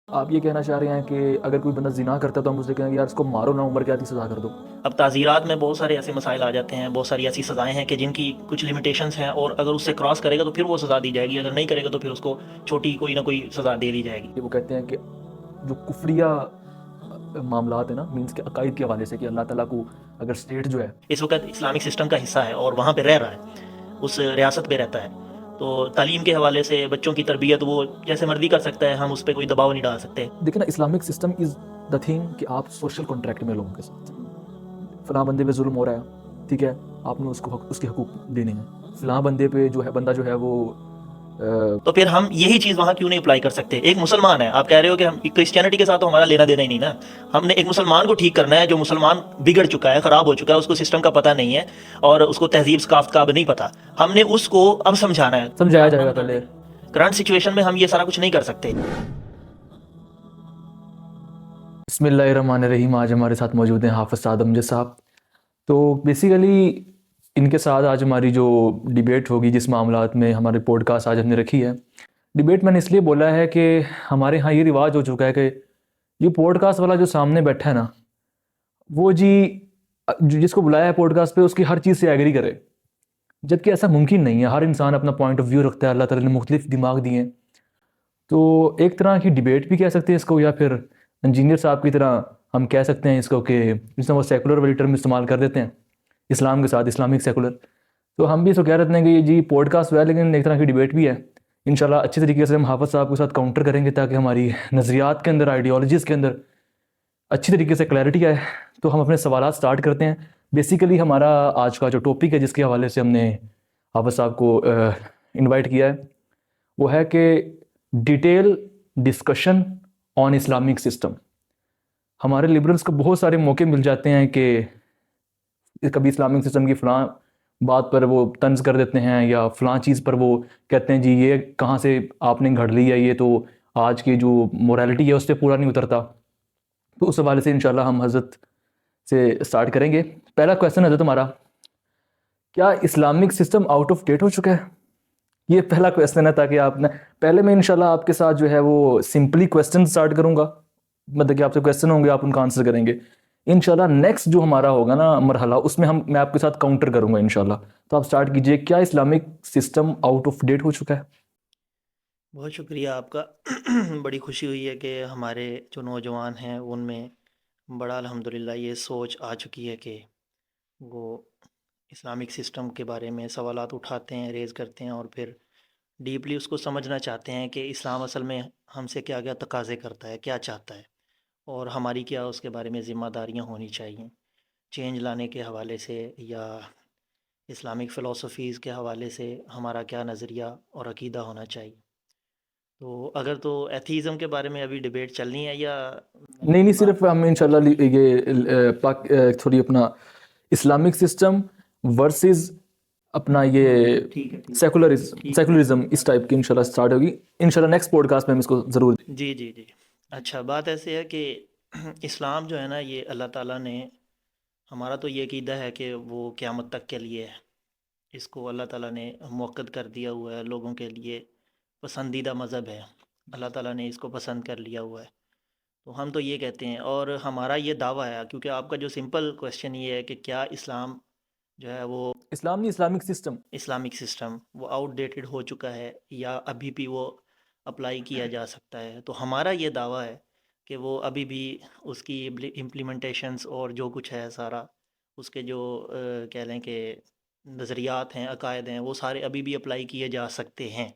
آپ یہ کہنا چاہ رہے ہیں کہ اگر کوئی بندہ زنا کرتا ہے تو ہم اسے کہیں گے یار اس کو مارو نہ، عمر قید کی سزا کر دو؟ اب تعزیرات میں بہت سارے ایسے مسائل آ جاتے ہیں، بہت ساری ایسی سزائیں ہیں کہ جن کی کچھ لمیٹیشنز ہیں، اور اگر اس سے کراس کرے گا تو پھر وہ سزا دی جائے گی، اگر نہیں کرے گا تو پھر اس کو چھوٹی کوئی نہ کوئی سزا دے دی جائے گی۔ کہ وہ کہتے ہیں کہ جو کفریہ معاملات ہیں نا، مینس کے عقائد کے حوالے سے، کہ اللہ تعالیٰ کو اگر اسٹیٹ جو ہے اس وقت اسلامک سسٹم کا حصہ ہے اور وہاں پہ رہ رہا ہے، اس ریاست پہ رہتا ہے، تو تعلیم کے حوالے سے بچوں کی تربیت وہ جیسے مرضی کر سکتا ہے، ہم اس پہ کوئی دباؤ نہیں ڈال سکتے۔ دیکھیں نا، Islamic system is the thing کہ آپ سوشل کانٹریکٹ میں لوگوں کے ساتھ، فلاں بندے پہ ظلم ہو رہا ہے، ٹھیک ہے، آپ نے اس کو اس کے حقوق دینے ہیں، فلاں بندے پہ جو ہے بندہ جو ہے وہ تو پھر ہم یہی چیز وہاں کیوں نہیں اپلائی کر سکتے؟ ایک مسلمان ہے، آپ کہہ رہے ہو کہ ہم کرسچینٹی کے ساتھ تو ہمارا لینا دینا ہی نہیں نا، ہم نے ایک مسلمان کو ٹھیک کرنا ہے جو مسلمان بگڑ چکا ہے، خراب ہو چکا ہے، اس کو سسٹم کا پتہ نہیں ہے اور اس کو تہذیب ثقافت کا اب نہیں پتہ، ہم نے اس کو اب سمجھانا ہے۔ سمجھایا جائے گا پہلے۔ کرنٹ سچویشن میں ہم یہ سارا کچھ نہیں کر سکتے۔ بسم اللہ الرحمن الرحیم۔ آج ہمارے ساتھ موجود ہیں حافظ سعد امجد صاحب۔ تو بیسیکلی ان کے ساتھ آج ہماری جو ڈیبیٹ ہوگی، جس معاملات میں ہمارے پوڈ کاسٹ آج ہم نے رکھی ہے، ڈیبیٹ میں نے اس لیے بولا ہے کہ ہمارے ہاں یہ رواج ہو چکا ہے کہ یہ پوڈ کاسٹ والا جو سامنے بیٹھا ہے نا، وہ جس کو بلایا ہے پوڈ کاسٹ پہ، اس کی ہر چیز سے ایگری کرے، جبکہ ایسا ممکن نہیں ہے۔ ہر انسان اپنا پوائنٹ آف ویو رکھتا ہے، اللہ تعالیٰ نے مختلف دماغ دیے ہیں، تو ایک طرح کی ڈیبیٹ بھی کہہ سکتے ہیں اس کو، یا پھر انجینئر صاحب کی طرح ہم کہہ سکتے ہیں اس کو کہ جس طرح وہ سیکولر والی ٹرم استعمال کر دیتے ہیں اسلام کے ساتھ، اسلامک سیکولر، تو ہم بھی اس کو کہہ رہتے ہیں کہ یہ جی پوڈ کاسٹ ہے لیکن ایک طرح کی ڈیبیٹ بھی ہے۔ انشاءاللہ اچھی طریقے سے ہم حافظ صاحب کے ساتھ کاؤنٹر کریں گے تاکہ ہماری نظریات کے اندر، آئیڈیالوجیز کے اندر اچھی طریقے سے کلیئرٹی آئے۔ تو ہم اپنے سوالات سٹارٹ کرتے ہیں۔ بیسیکلی ہمارا آج کا جو ٹاپک ہے، جس کے حوالے سے ہم نے حافظ صاحب کو انوائٹ کیا ہے، وہ ہے کہ detail discussion on Islamic system. ہمارے لبرلس کو بہت سارے موقع مل جاتے ہیں کہ کبھی اسلامک سسٹم کی فلاں بات پر وہ طنز کر دیتے ہیں، یا فلاں چیز پر وہ کہتے ہیں جی یہ کہاں سے آپ نے گھڑ لی ہے، یہ تو آج کی جو مورالٹی ہے اس پہ پورا نہیں اترتا۔ تو اس حوالے سے انشاءاللہ ہم حضرت سے سٹارٹ کریں گے۔ پہلا کویسچن حضرت ہمارا، کیا Islamic system out of date ہو چکا ہے؟ یہ پہلا کویسچن ہے، تاکہ آپ نے پہلے میں انشاءاللہ آپ کے ساتھ جو ہے وہ سمپلی کویسچن سٹارٹ کروں گا، مطلب کہ آپ سے کویسچن ہوں گے، آپ ان کا آنسر کریں گے۔ انشاءاللہ نیکسٹ جو ہمارا ہوگا نا مرحلہ، اس میں میں آپ کے ساتھ کاؤنٹر کروں گا انشاءاللہ۔ تو آپ سٹارٹ کیجئے، کیا Islamic system out of date ہو چکا ہے؟ بہت شکریہ آپ کا۔ بڑی خوشی ہوئی ہے کہ ہمارے جو نوجوان ہیں ان میں بڑا الحمدللہ یہ سوچ آ چکی ہے کہ وہ اسلامک سسٹم کے بارے میں سوالات اٹھاتے ہیں، ریز کرتے ہیں، اور پھر ڈیپلی اس کو سمجھنا چاہتے ہیں کہ اسلام اصل میں ہم سے کیا کیا تقاضے کرتا ہے، کیا چاہتا ہے، اور ہماری کیا اس کے بارے میں ذمہ داریاں ہونی چاہیے چینج لانے کے حوالے سے، یا اسلامک فلسفیز کے حوالے سے ہمارا کیا نظریہ اور عقیدہ ہونا چاہیے۔ تو اگر تو ایتھیزم کے بارے میں ابھی ڈیبیٹ چلنی ہے، یا نہیں، صرف ہم انشاءاللہ یہ تھوڑی اپنا اسلامک سسٹم ورسز اپنا یہ ٹھیک ہے سیکولرزم اس ٹائپ کی انشاءاللہ سٹارٹ ہوگی۔ انشاءاللہ نیکسٹ پوڈ کاسٹ میں ہم اس کو ضرور دیں۔ جی جی جی۔ اچھا، بات ایسے ہے کہ اسلام جو ہے نا، یہ اللہ تعالیٰ نے، ہمارا تو یہ عقیدہ ہے کہ وہ قیامت تک کے لیے ہے، اس کو اللہ تعالیٰ نے موقت کر دیا ہوا ہے، لوگوں کے لیے پسندیدہ مذہب ہے، اللہ تعالیٰ نے اس کو پسند کر لیا ہوا ہے۔ تو ہم تو یہ کہتے ہیں، اور ہمارا یہ دعویٰ ہے، کیونکہ آپ کا جو سمپل کویشچن یہ ہے کہ کیا اسلام جو ہے وہ اسلام نہیں، اسلامک سسٹم۔ اسلامک سسٹم وہ آؤٹ ڈیٹڈ ہو چکا ہے یا ابھی بھی وہ اپلائی کیا جا سکتا ہے، تو ہمارا یہ دعویٰ ہے کہ وہ ابھی بھی اس کی امپلیمنٹیشنز اور جو کچھ ہے سارا، اس کے جو کہہ لیں کہ نظریات ہیں، عقائد ہیں، وہ سارے ابھی بھی اپلائی کیے جا سکتے ہیں۔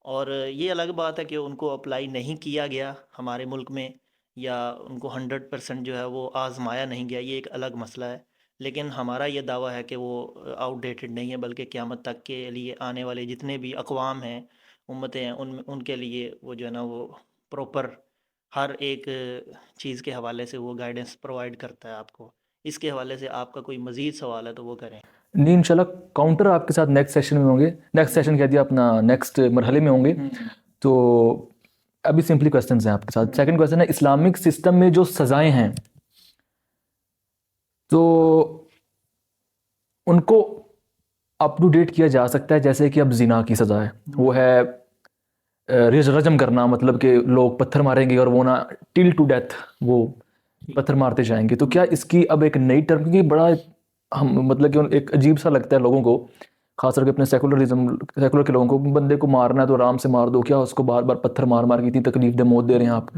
اور یہ الگ بات ہے کہ ان کو اپلائی نہیں کیا گیا ہمارے ملک میں، یا ان کو 100% جو ہے وہ آزمایا نہیں گیا، یہ ایک الگ مسئلہ ہے۔ لیکن ہمارا یہ دعویٰ ہے کہ وہ آؤٹ ڈیٹڈ نہیں ہے، بلکہ قیامت تک کے لیے آنے والے جتنے بھی اقوام ہیں، امتیں ہیں، ان کے لیے وہ جو ہے نا وہ پروپر ہر ایک چیز کے حوالے سے وہ گائیڈنس پرووائڈ کرتا ہے آپ کو۔ اس کے حوالے سے آپ کا کوئی مزید سوال ہے تو وہ کریں۔ نہیں، انشاءاللہ کاؤنٹر آپ کے ساتھ نیکسٹ سیشن میں ہوں گے، نیکسٹ سیشن کہہ دیا اپنا، نیکسٹ مرحلے میں ہوں گے۔ تو ابھی سمپلی کویسچنز ہیں آپ کے ساتھ۔ سیکنڈ کویسچن ہے، اسلامک سسٹم میں جو سزائیں ہیں تو ان کو اپ ٹو ڈیٹ کیا جا سکتا ہے؟ جیسے کہ اب زنا کی سزا ہے، وہ ہے رجم کرنا، مطلب کہ لوگ پتھر ماریں گے اور وہ نا ٹل ٹو ڈیتھ وہ پتھر مارتے جائیں گے. تو کیا اس کی اب ایک نئی ٹرم، کیونکہ بڑا ہم مطلب کہ ایک عجیب سا لگتا ہے لوگوں کو، خاص کر کے اپنے سیکولر کے لوگوں کو، بندے کو مارنا ہے تو آرام سے مار دو، کیا اس کو بار بار پتھر مار مار کے اتنی تکلیف دہ موت دے رہے ہیں آپ.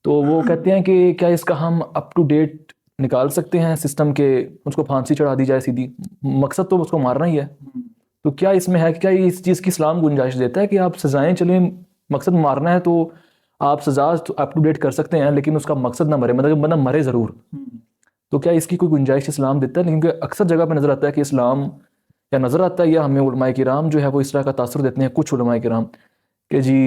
تو وہ کہتے ہیں کہ کیا اس کا ہم اپ ٹو ڈیٹ نکال سکتے ہیں سسٹم کے، اس کو پھانسی چڑھا دی جائے سیدھی، مقصد تو اس کو مارنا ہی ہے. تو کیا اس میں ہے کہ کیا اس چیز کی اسلام گنجائش دیتا ہے کہ آپ سزائیں چلیں، مقصد مارنا ہے تو آپ سزا اپ ٹو ڈیٹ کر سکتے ہیں، لیکن اس کا مقصد نہ مرے، مطلب بندہ مرے ضرور. تو کیا اس کی کوئی گنجائش اسلام دیتا ہے؟ لیکن اکثر جگہ پہ نظر آتا ہے کہ اسلام یا نظر آتا ہے یا ہمیں علماء کرام جو ہے وہ اس طرح کا تاثر دیتے ہیں، کچھ علماء کرام، کہ جی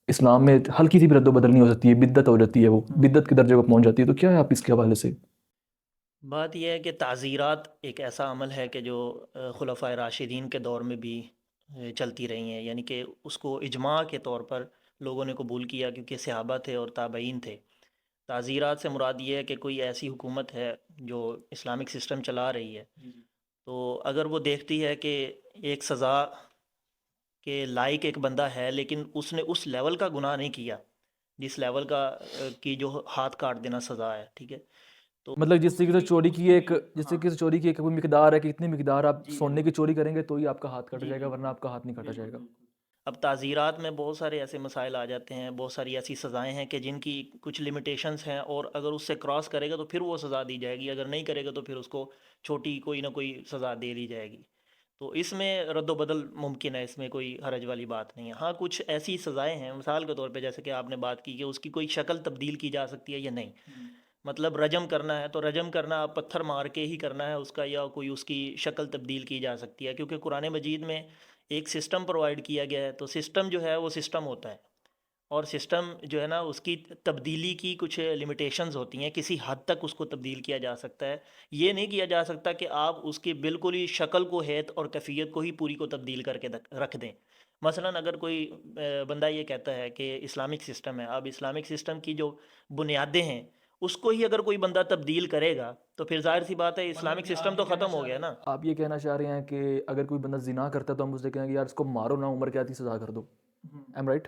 اسلام میں ہلکی سی بھی رد و بدل نہیں ہو سکتی ہے، بدعت ہو جاتی ہے، وہ بدعت کے درجے کو پہنچ جاتی ہے. تو کیا ہے آپ اس کے حوالے سے؟ بات یہ ہے کہ تعزیرات ایک ایسا عمل ہے کہ جو خلفائے راشدین کے دور میں بھی چلتی رہی ہیں، یعنی کہ اس کو اجماع کے طور پر لوگوں نے قبول کیا، کیونکہ صحابہ تھے اور تابعین تھے. تعزیرات سے مراد یہ ہے کہ کوئی ایسی حکومت ہے جو اسلامک سسٹم چلا رہی ہے، تو اگر وہ دیکھتی ہے کہ ایک سزا کے لائق ایک بندہ ہے لیکن اس نے اس لیول کا گناہ نہیں کیا جس لیول کا کی جو ہاتھ کاٹ دینا سزا ہے، ٹھیک ہے، تو مطلب جس طریقے سے چوری کی ایک، جس طریقے سے چوری کی ایک کوئی مقدار ہے کہ اتنی مقدار آپ سونے کی چوری کریں گے تو ہی آپ کا ہاتھ کاٹا جائے گا، ورنہ آپ کا ہاتھ نہیں کاٹا جائے گا. اب تعزیرات میں بہت سارے ایسے مسائل آ جاتے ہیں، بہت ساری ایسی سزائیں ہیں کہ جن کی کچھ لمیٹیشنز ہیں، اور اگر اس سے کراس کرے گا تو پھر وہ سزا دی جائے گی، اگر نہیں کرے گا تو پھر اس کو چھوٹی کوئی نہ کوئی سزا دے دی جائے گی. تو اس میں رد و بدل ممکن ہے، اس میں کوئی حرج والی بات نہیں ہے. ہاں کچھ ایسی سزائیں ہیں، مثال کے طور پہ جیسے کہ آپ نے بات کی کہ اس کی کوئی شکل تبدیل کی جا سکتی ہے یا نہیں. مطلب رجم کرنا ہے تو رجم کرنا آپ پتھر مار کے ہی کرنا ہے اس کا، یا کوئی اس کی شکل تبدیل کی جا سکتی ہے، کیونکہ قرآن مجید میں ایک سسٹم پرووائڈ کیا گیا ہے. تو سسٹم جو ہے وہ سسٹم ہوتا ہے، اور سسٹم جو ہے نا اس کی تبدیلی کی کچھ لمیٹیشنز ہوتی ہیں، کسی حد تک اس کو تبدیل کیا جا سکتا ہے. یہ نہیں کیا جا سکتا کہ آپ اس کی بالکل ہی شکل کو، حیت اور کیفیت کو ہی پوری کو تبدیل کر کے رکھ دیں. مثلا اگر کوئی بندہ یہ کہتا ہے کہ اسلامک سسٹم ہے، اب اسلامک سسٹم کی جو بنیادیں ہیں اس کو ہی اگر کوئی بندہ تبدیل کرے گا تو پھر ظاہر سی بات ہے اسلامک سسٹم تو ختم ہو گیا نا. آپ یہ کہنا چاہ رہے ہیں کہ اگر کوئی بندہ زنا کرتا ہے تو ہم اسے کہیں گے یار اس کو مارو نہ، عمر قید کی سزا کر دو. Am right?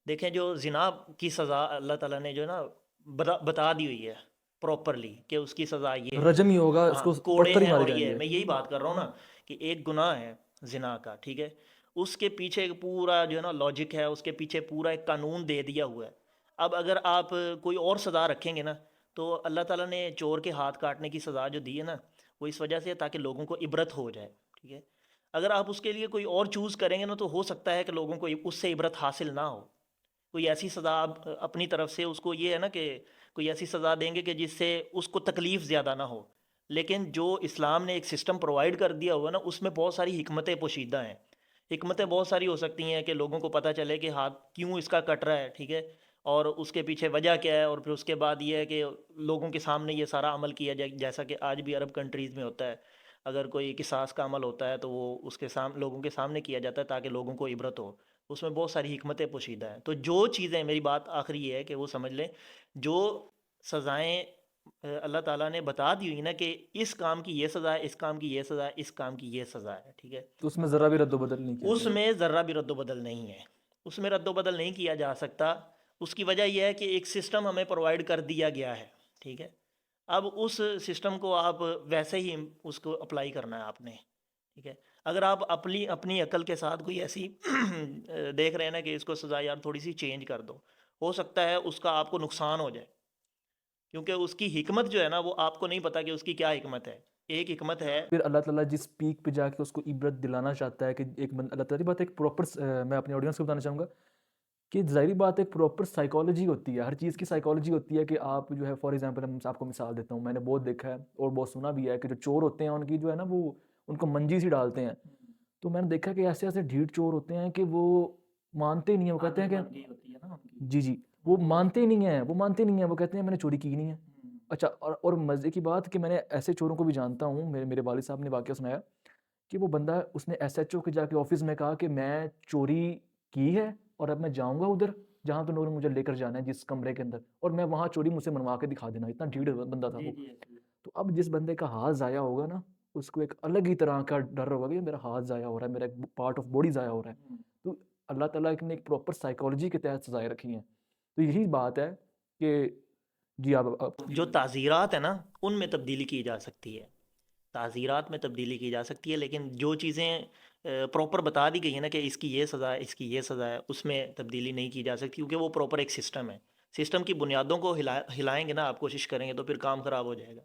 دیکھیں جو زنا کی سزا اللہ تعالیٰ نے جو ہے نا بتا دی ہوئی ہے پراپرلی کہ اس کی سزا یہ ہے، رجم ہی ہوگا، اس ہاں کو کوڑے پتھر ہی ہیں، مارے اور جائیں یہ ہے، گے. میں یہی بات کر رہا ہوں نا کہ ایک گناہ ہے زنا کا، ٹھیک ہے، اس کے پیچھے ایک پورا جو ہے نا لاجک ہے، اس کے پیچھے پورا ایک قانون دے دیا ہوا ہے. اب اگر آپ کوئی اور سزا رکھیں گے نا تو اللہ تعالیٰ نے چور کے ہاتھ کاٹنے کی سزا جو دی ہے نا وہ اس وجہ سے ہے تاکہ لوگوں کو عبرت ہو جائے، ٹھیک ہے. اگر آپ اس کے لیے کوئی اور چوز کریں گے نا تو ہو سکتا ہے کہ لوگوں کو اس سے عبرت حاصل نہ ہو. کوئی ایسی سزا آپ اپنی طرف سے اس کو یہ ہے نا کہ کوئی ایسی سزا دیں گے کہ جس سے اس کو تکلیف زیادہ نہ ہو. لیکن جو اسلام نے ایک سسٹم پرووائڈ کر دیا ہوا نا اس میں بہت ساری حکمتیں پوشیدہ ہیں. حکمتیں بہت ساری ہو سکتی ہیں کہ لوگوں کو پتہ چلے کہ ہاتھ کیوں اس کا کٹ رہا ہے، ٹھیک ہے، اور اس کے پیچھے وجہ کیا ہے، اور پھر اس کے بعد یہ ہے کہ لوگوں کے سامنے یہ سارا عمل کیا جائے، جیسا کہ آج بھی عرب کنٹریز میں ہوتا ہے. اگر کوئی قصاص کا عمل ہوتا ہے تو وہ اس کے لوگوں کے سامنے کیا جاتا ہے تاکہ لوگوں کو عبرت ہو. اس میں بہت ساری حکمتیں پوشیدہ ہیں. تو جو چیزیں، میری بات آخری یہ ہے کہ وہ سمجھ لیں، جو سزائیں اللہ تعالیٰ نے بتا دی ہوئی نا کہ اس کام کی یہ سزا ہے، اس کام کی یہ سزا ہے، اس کام کی یہ سزا ہے، ٹھیک ہے، تو اس میں ذرا بھی رد و بدل نہیں کیا اس جائے گا. میں ذرہ بھی رد و بدل نہیں ہے. اس میں رد و بدل نہیں کیا جا سکتا. اس کی وجہ یہ ہے کہ ایک سسٹم ہمیں پرووائڈ کر دیا گیا ہے، ٹھیک ہے. اب اس سسٹم کو آپ ویسے ہی اس کو اپلائی کرنا ہے آپ نے، ٹھیک ہے. اگر آپ اپنی عقل کے ساتھ کوئی ایسی دیکھ رہے ہیں نا کہ اس کو سزا یار تھوڑی سی چینج کر دو، ہو سکتا ہے اس کا آپ کو نقصان ہو جائے، کیونکہ اس کی حکمت جو ہے نا وہ آپ کو نہیں پتا کہ اس کی کیا حکمت ہے. ایک حکمت ہے. پھر اللہ تعالیٰ جس پیک پہ جا کے اس کو عبرت دلانا چاہتا ہے کہ ایک اللہ تعالیٰ کی بات ایک پراپر، میں اپنے آڈینس کو بتانا چاہوں گا کہ ظاہری بات ایک پراپر سائیکالوجی ہوتی ہے، ہر چیز کی سائیکالوجی ہوتی ہے. کہ آپ جو ہے فار ایگزامپل میں آپ کو مثال دیتا ہوں، میں نے بہت دیکھا ہے اور بہت سنا بھی ہے کہ جو چور ہوتے ہیں ان کی جو ہے نا وہ ان کو منجی سی ڈالتے ہیں. تو میں نے دیکھا کہ ایسے ایسے ڈھیٹ چور ہوتے ہیں کہ وہ مانتے ہی نہیں ہیں، وہ کہتے ہیں کہ جی وہ مانتے ہی نہیں ہیں، وہ کہتے ہیں میں نے چوری کی نہیں ہے. اچھا، اور مزے کی بات کہ میں نے ایسے چوروں کو بھی جانتا ہوں، میرے والد صاحب نے واقعہ سنایا کہ وہ بندہ اس نے ایس ایچ او کے جا کے آفس میں کہا کہ میں چوری کی ہے اور اب میں جاؤں گا ادھر جہاں پہ انہوں نے مجھے لے کر جانا ہے جس کمرے کے اندر، اور میں وہاں چوری مجھ سے منوا کے دکھا دینا. اتنا ڈھیڑ بندہ تھا وہ. تو اب جس بندے کا ہاتھ ضائع ہوگا نا اس کو ایک الگ ہی طرح کا ڈر ہوگا کہ میرا ہاتھ ضائع ہو رہا ہے، میرا ایک پارٹ آف باڈی ضائع ہو رہا ہے. تو اللہ تعالیٰ نے ایک پراپر سائیکالوجی کے تحت سزائیں رکھی ہیں. تو یہی بات ہے کہ جی آپ جو تعزیرات ہیں نا ان میں تبدیلی کی جا سکتی ہے، تعزیرات میں تبدیلی کی جا سکتی ہے، لیکن جو چیزیں پراپر بتا دی گئی ہیں نا کہ اس کی یہ سزا ہے، اس کی یہ سزا ہے، اس میں تبدیلی نہیں کی جا سکتی، کیونکہ وہ پراپر ایک سسٹم ہے. سسٹم کی بنیادوں کو ہلائیں گے نا آپ، کوشش کریں گے تو پھر کام خراب ہو جائے گا.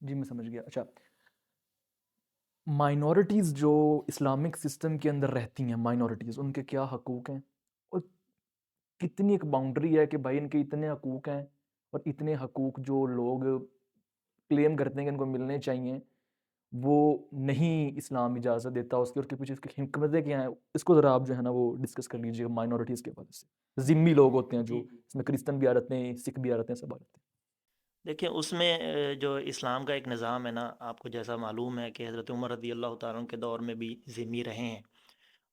جی میں سمجھ گیا. اچھا، مائنورٹیز جو اسلامک سسٹم کے اندر رہتی ہیں، مائنورٹیز، ان کے کیا حقوق ہیں اور کتنی ایک باؤنڈری ہے کہ بھائی ان کے اتنے حقوق ہیں اور اتنے حقوق جو لوگ کلیم کرتے ہیں کہ ان کو ملنے چاہیے وہ نہیں اسلام اجازت دیتا اس کی، اور اس کے پیچھے اس کی حکمتیں کیا ہیں، اس کو ذرا آپ جو ہے نا وہ ڈسکس کر لیجیے مائنورٹیز کے حوالے سے. ذمی لوگ ہوتے ہیں جو اس میں کرسچن بھی آ جاتے ہیں، سکھ بھی آ جاتے ہیں، سب آ جاتے ہیں. دیکھیں اس میں جو اسلام کا ایک نظام ہے نا، آپ کو جیسا معلوم ہے کہ حضرت عمر رضی اللہ تعالیٰ عنہ کے دور میں بھی ذمہ رہے ہیں،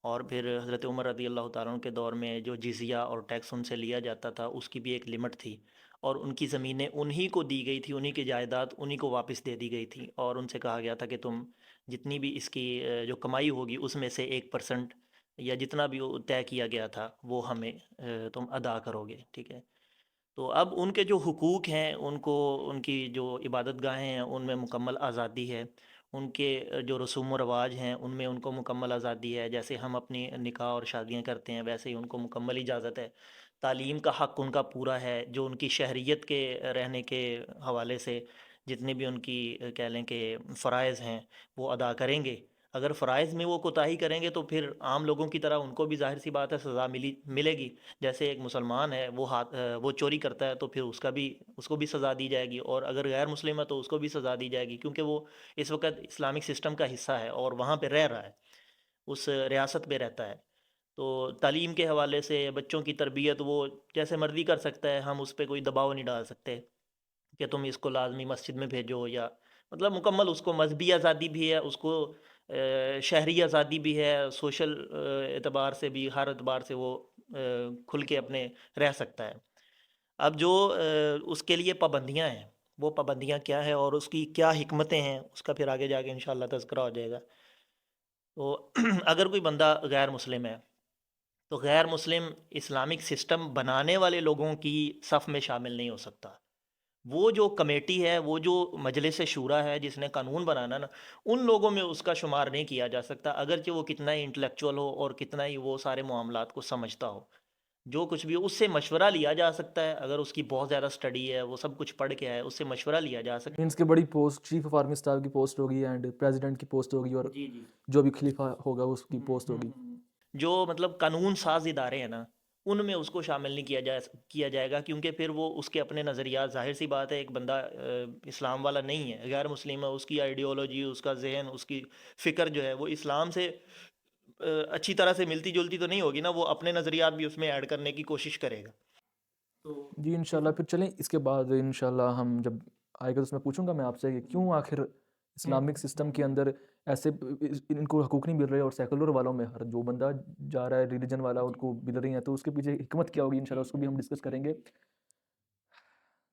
اور پھر حضرت عمر رضی اللہ تعالیٰ عنہ کے دور میں جو جزیہ اور ٹیکس ان سے لیا جاتا تھا اس کی بھی ایک لمٹ تھی، اور ان کی زمینیں انہی کو دی گئی تھی، انہی کی جائیداد انہی کو واپس دے دی گئی تھی، اور ان سے کہا گیا تھا کہ تم جتنی بھی اس کی جو کمائی ہوگی اس میں سے 1% یا جتنا بھی وہ طے کیا گیا تھا وہ ہمیں تم ادا کرو گے. ٹھیک ہے، تو اب ان کے جو حقوق ہیں ان کو، ان کی جو عبادت گاہیں ہیں ان میں مکمل آزادی ہے، ان کے جو رسوم و رواج ہیں ان میں ان کو مکمل آزادی ہے، جیسے ہم اپنی نکاح اور شادیاں کرتے ہیں ویسے ہی ان کو مکمل اجازت ہے. تعلیم کا حق ان کا پورا ہے، جو ان کی شہریت کے رہنے کے حوالے سے جتنے بھی ان کی کہہ لیں کہ فرائض ہیں وہ ادا کریں گے. اگر فرائض میں وہ کوتاہی کریں گے تو پھر عام لوگوں کی طرح ان کو بھی ظاہر سی بات ہے سزا ملے گی. جیسے ایک مسلمان ہے وہ چوری کرتا ہے تو پھر اس کو بھی سزا دی جائے گی، اور اگر غیر مسلم ہے تو اس کو بھی سزا دی جائے گی، کیونکہ وہ اس وقت اسلامک سسٹم کا حصہ ہے اور وہاں پہ رہ رہا ہے، اس ریاست پہ رہتا ہے. تو تعلیم کے حوالے سے بچوں کی تربیت وہ جیسے مرضی کر سکتا ہے، ہم اس پہ کوئی دباؤ نہیں ڈال سکتے کہ تم اس کو لازمی مسجد میں بھیجو، یا مطلب مکمل اس کو مذہبی آزادی بھی ہے، اس کو شہری آزادی بھی ہے، سوشل اعتبار سے بھی، ہر اعتبار سے وہ کھل کے اپنے رہ سکتا ہے. اب جو اس کے لیے پابندیاں ہیں وہ پابندیاں کیا ہے اور اس کی کیا حکمتیں ہیں، اس کا پھر آگے جا کے انشاءاللہ تذکرہ ہو جائے گا. تو اگر کوئی بندہ غیر مسلم ہے تو غیر مسلم اسلامک سسٹم بنانے والے لوگوں کی صف میں شامل نہیں ہو سکتا. وہ جو کمیٹی ہے، وہ جو مجلس شورا ہے جس نے قانون بنانا نا، ان لوگوں میں اس کا شمار نہیں کیا جا سکتا، اگرچہ وہ کتنا ہی انٹلیکچوئل ہو اور کتنا ہی وہ سارے معاملات کو سمجھتا ہو. جو کچھ بھی اس سے مشورہ لیا جا سکتا ہے، اگر اس کی بہت زیادہ سٹڈی ہے، وہ سب کچھ پڑھ کے ہے، اس سے مشورہ لیا جا سکتا مینس کے بڑی post chief of army staff کی پوسٹ ہوگی اینڈ پریزیڈنٹ کی پوسٹ ہوگی اور ہے. جی جی. جو بھی خلیفہ ہوگا اس کی پوسٹ ہوگی. جو مطلب قانون ساز ادارے ہیں نا ان میں اس کو شامل نہیں کیا جائے گا، کیونکہ پھر وہ اس کے اپنے نظریات، ظاہر سی بات ہے ایک بندہ اسلام والا نہیں ہے، غیر مسلم ہے، اس کی آئیڈیولوجی، اس کا ذہن، اس کی فکر جو ہے وہ اسلام سے اچھی طرح سے ملتی جلتی تو نہیں ہوگی نا، وہ اپنے نظریات بھی اس میں ایڈ کرنے کی کوشش کرے گا. تو جی انشاءاللہ پھر چلیں اس کے بعد انشاءاللہ ہم جب آئے گا تو اس میں پوچھوں گا میں آپ سے کہ کیوں آخر اسلامک سسٹم کے اندر ایسے ان کو حقوق نہیں مل رہے اور سیکولر والوں میں ہر جو بندہ جا رہا ہے ریلیجن والا ان کو مل رہی ہیں، تو اس کے پیچھے حکمت کیا ہوگی انشاءاللہ اس کو بھی ہم ڈسکس کریں گے.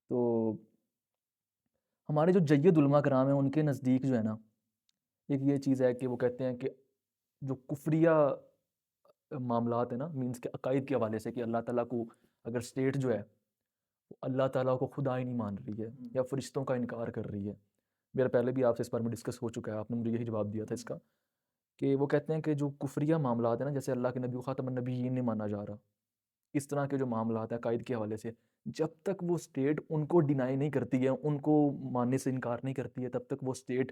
تو ہمارے جو جید علماء کرام ہیں ان کے نزدیک جو ہے نا ایک یہ چیز ہے کہ وہ کہتے ہیں کہ جو کفریہ معاملات ہیں نا، مینس کے عقائد کے حوالے سے کہ اللہ تعالیٰ کو اگر اسٹیٹ جو ہے وہ اللہ تعالیٰ کو خدا ہی نہیں مان رہی ہے یا فرشتوں کا انکار کر رہی ہے. میرا پہلے بھی آپ سے اس بارے میں ڈسکس ہو چکا ہے، آپ نے مجھے یہی جواب دیا تھا اس کا، کہ وہ کہتے ہیں کہ جو کفریہ معاملات ہیں نا، جیسے اللہ کے نبی خاتم النبیین نہیں مانا جا رہا، اس طرح کے جو معاملات ہیں عقائد کے حوالے سے، جب تک وہ اسٹیٹ ان کو ڈینائی نہیں کرتی ہے، ان کو ماننے سے انکار نہیں کرتی ہے، تب تک وہ اسٹیٹ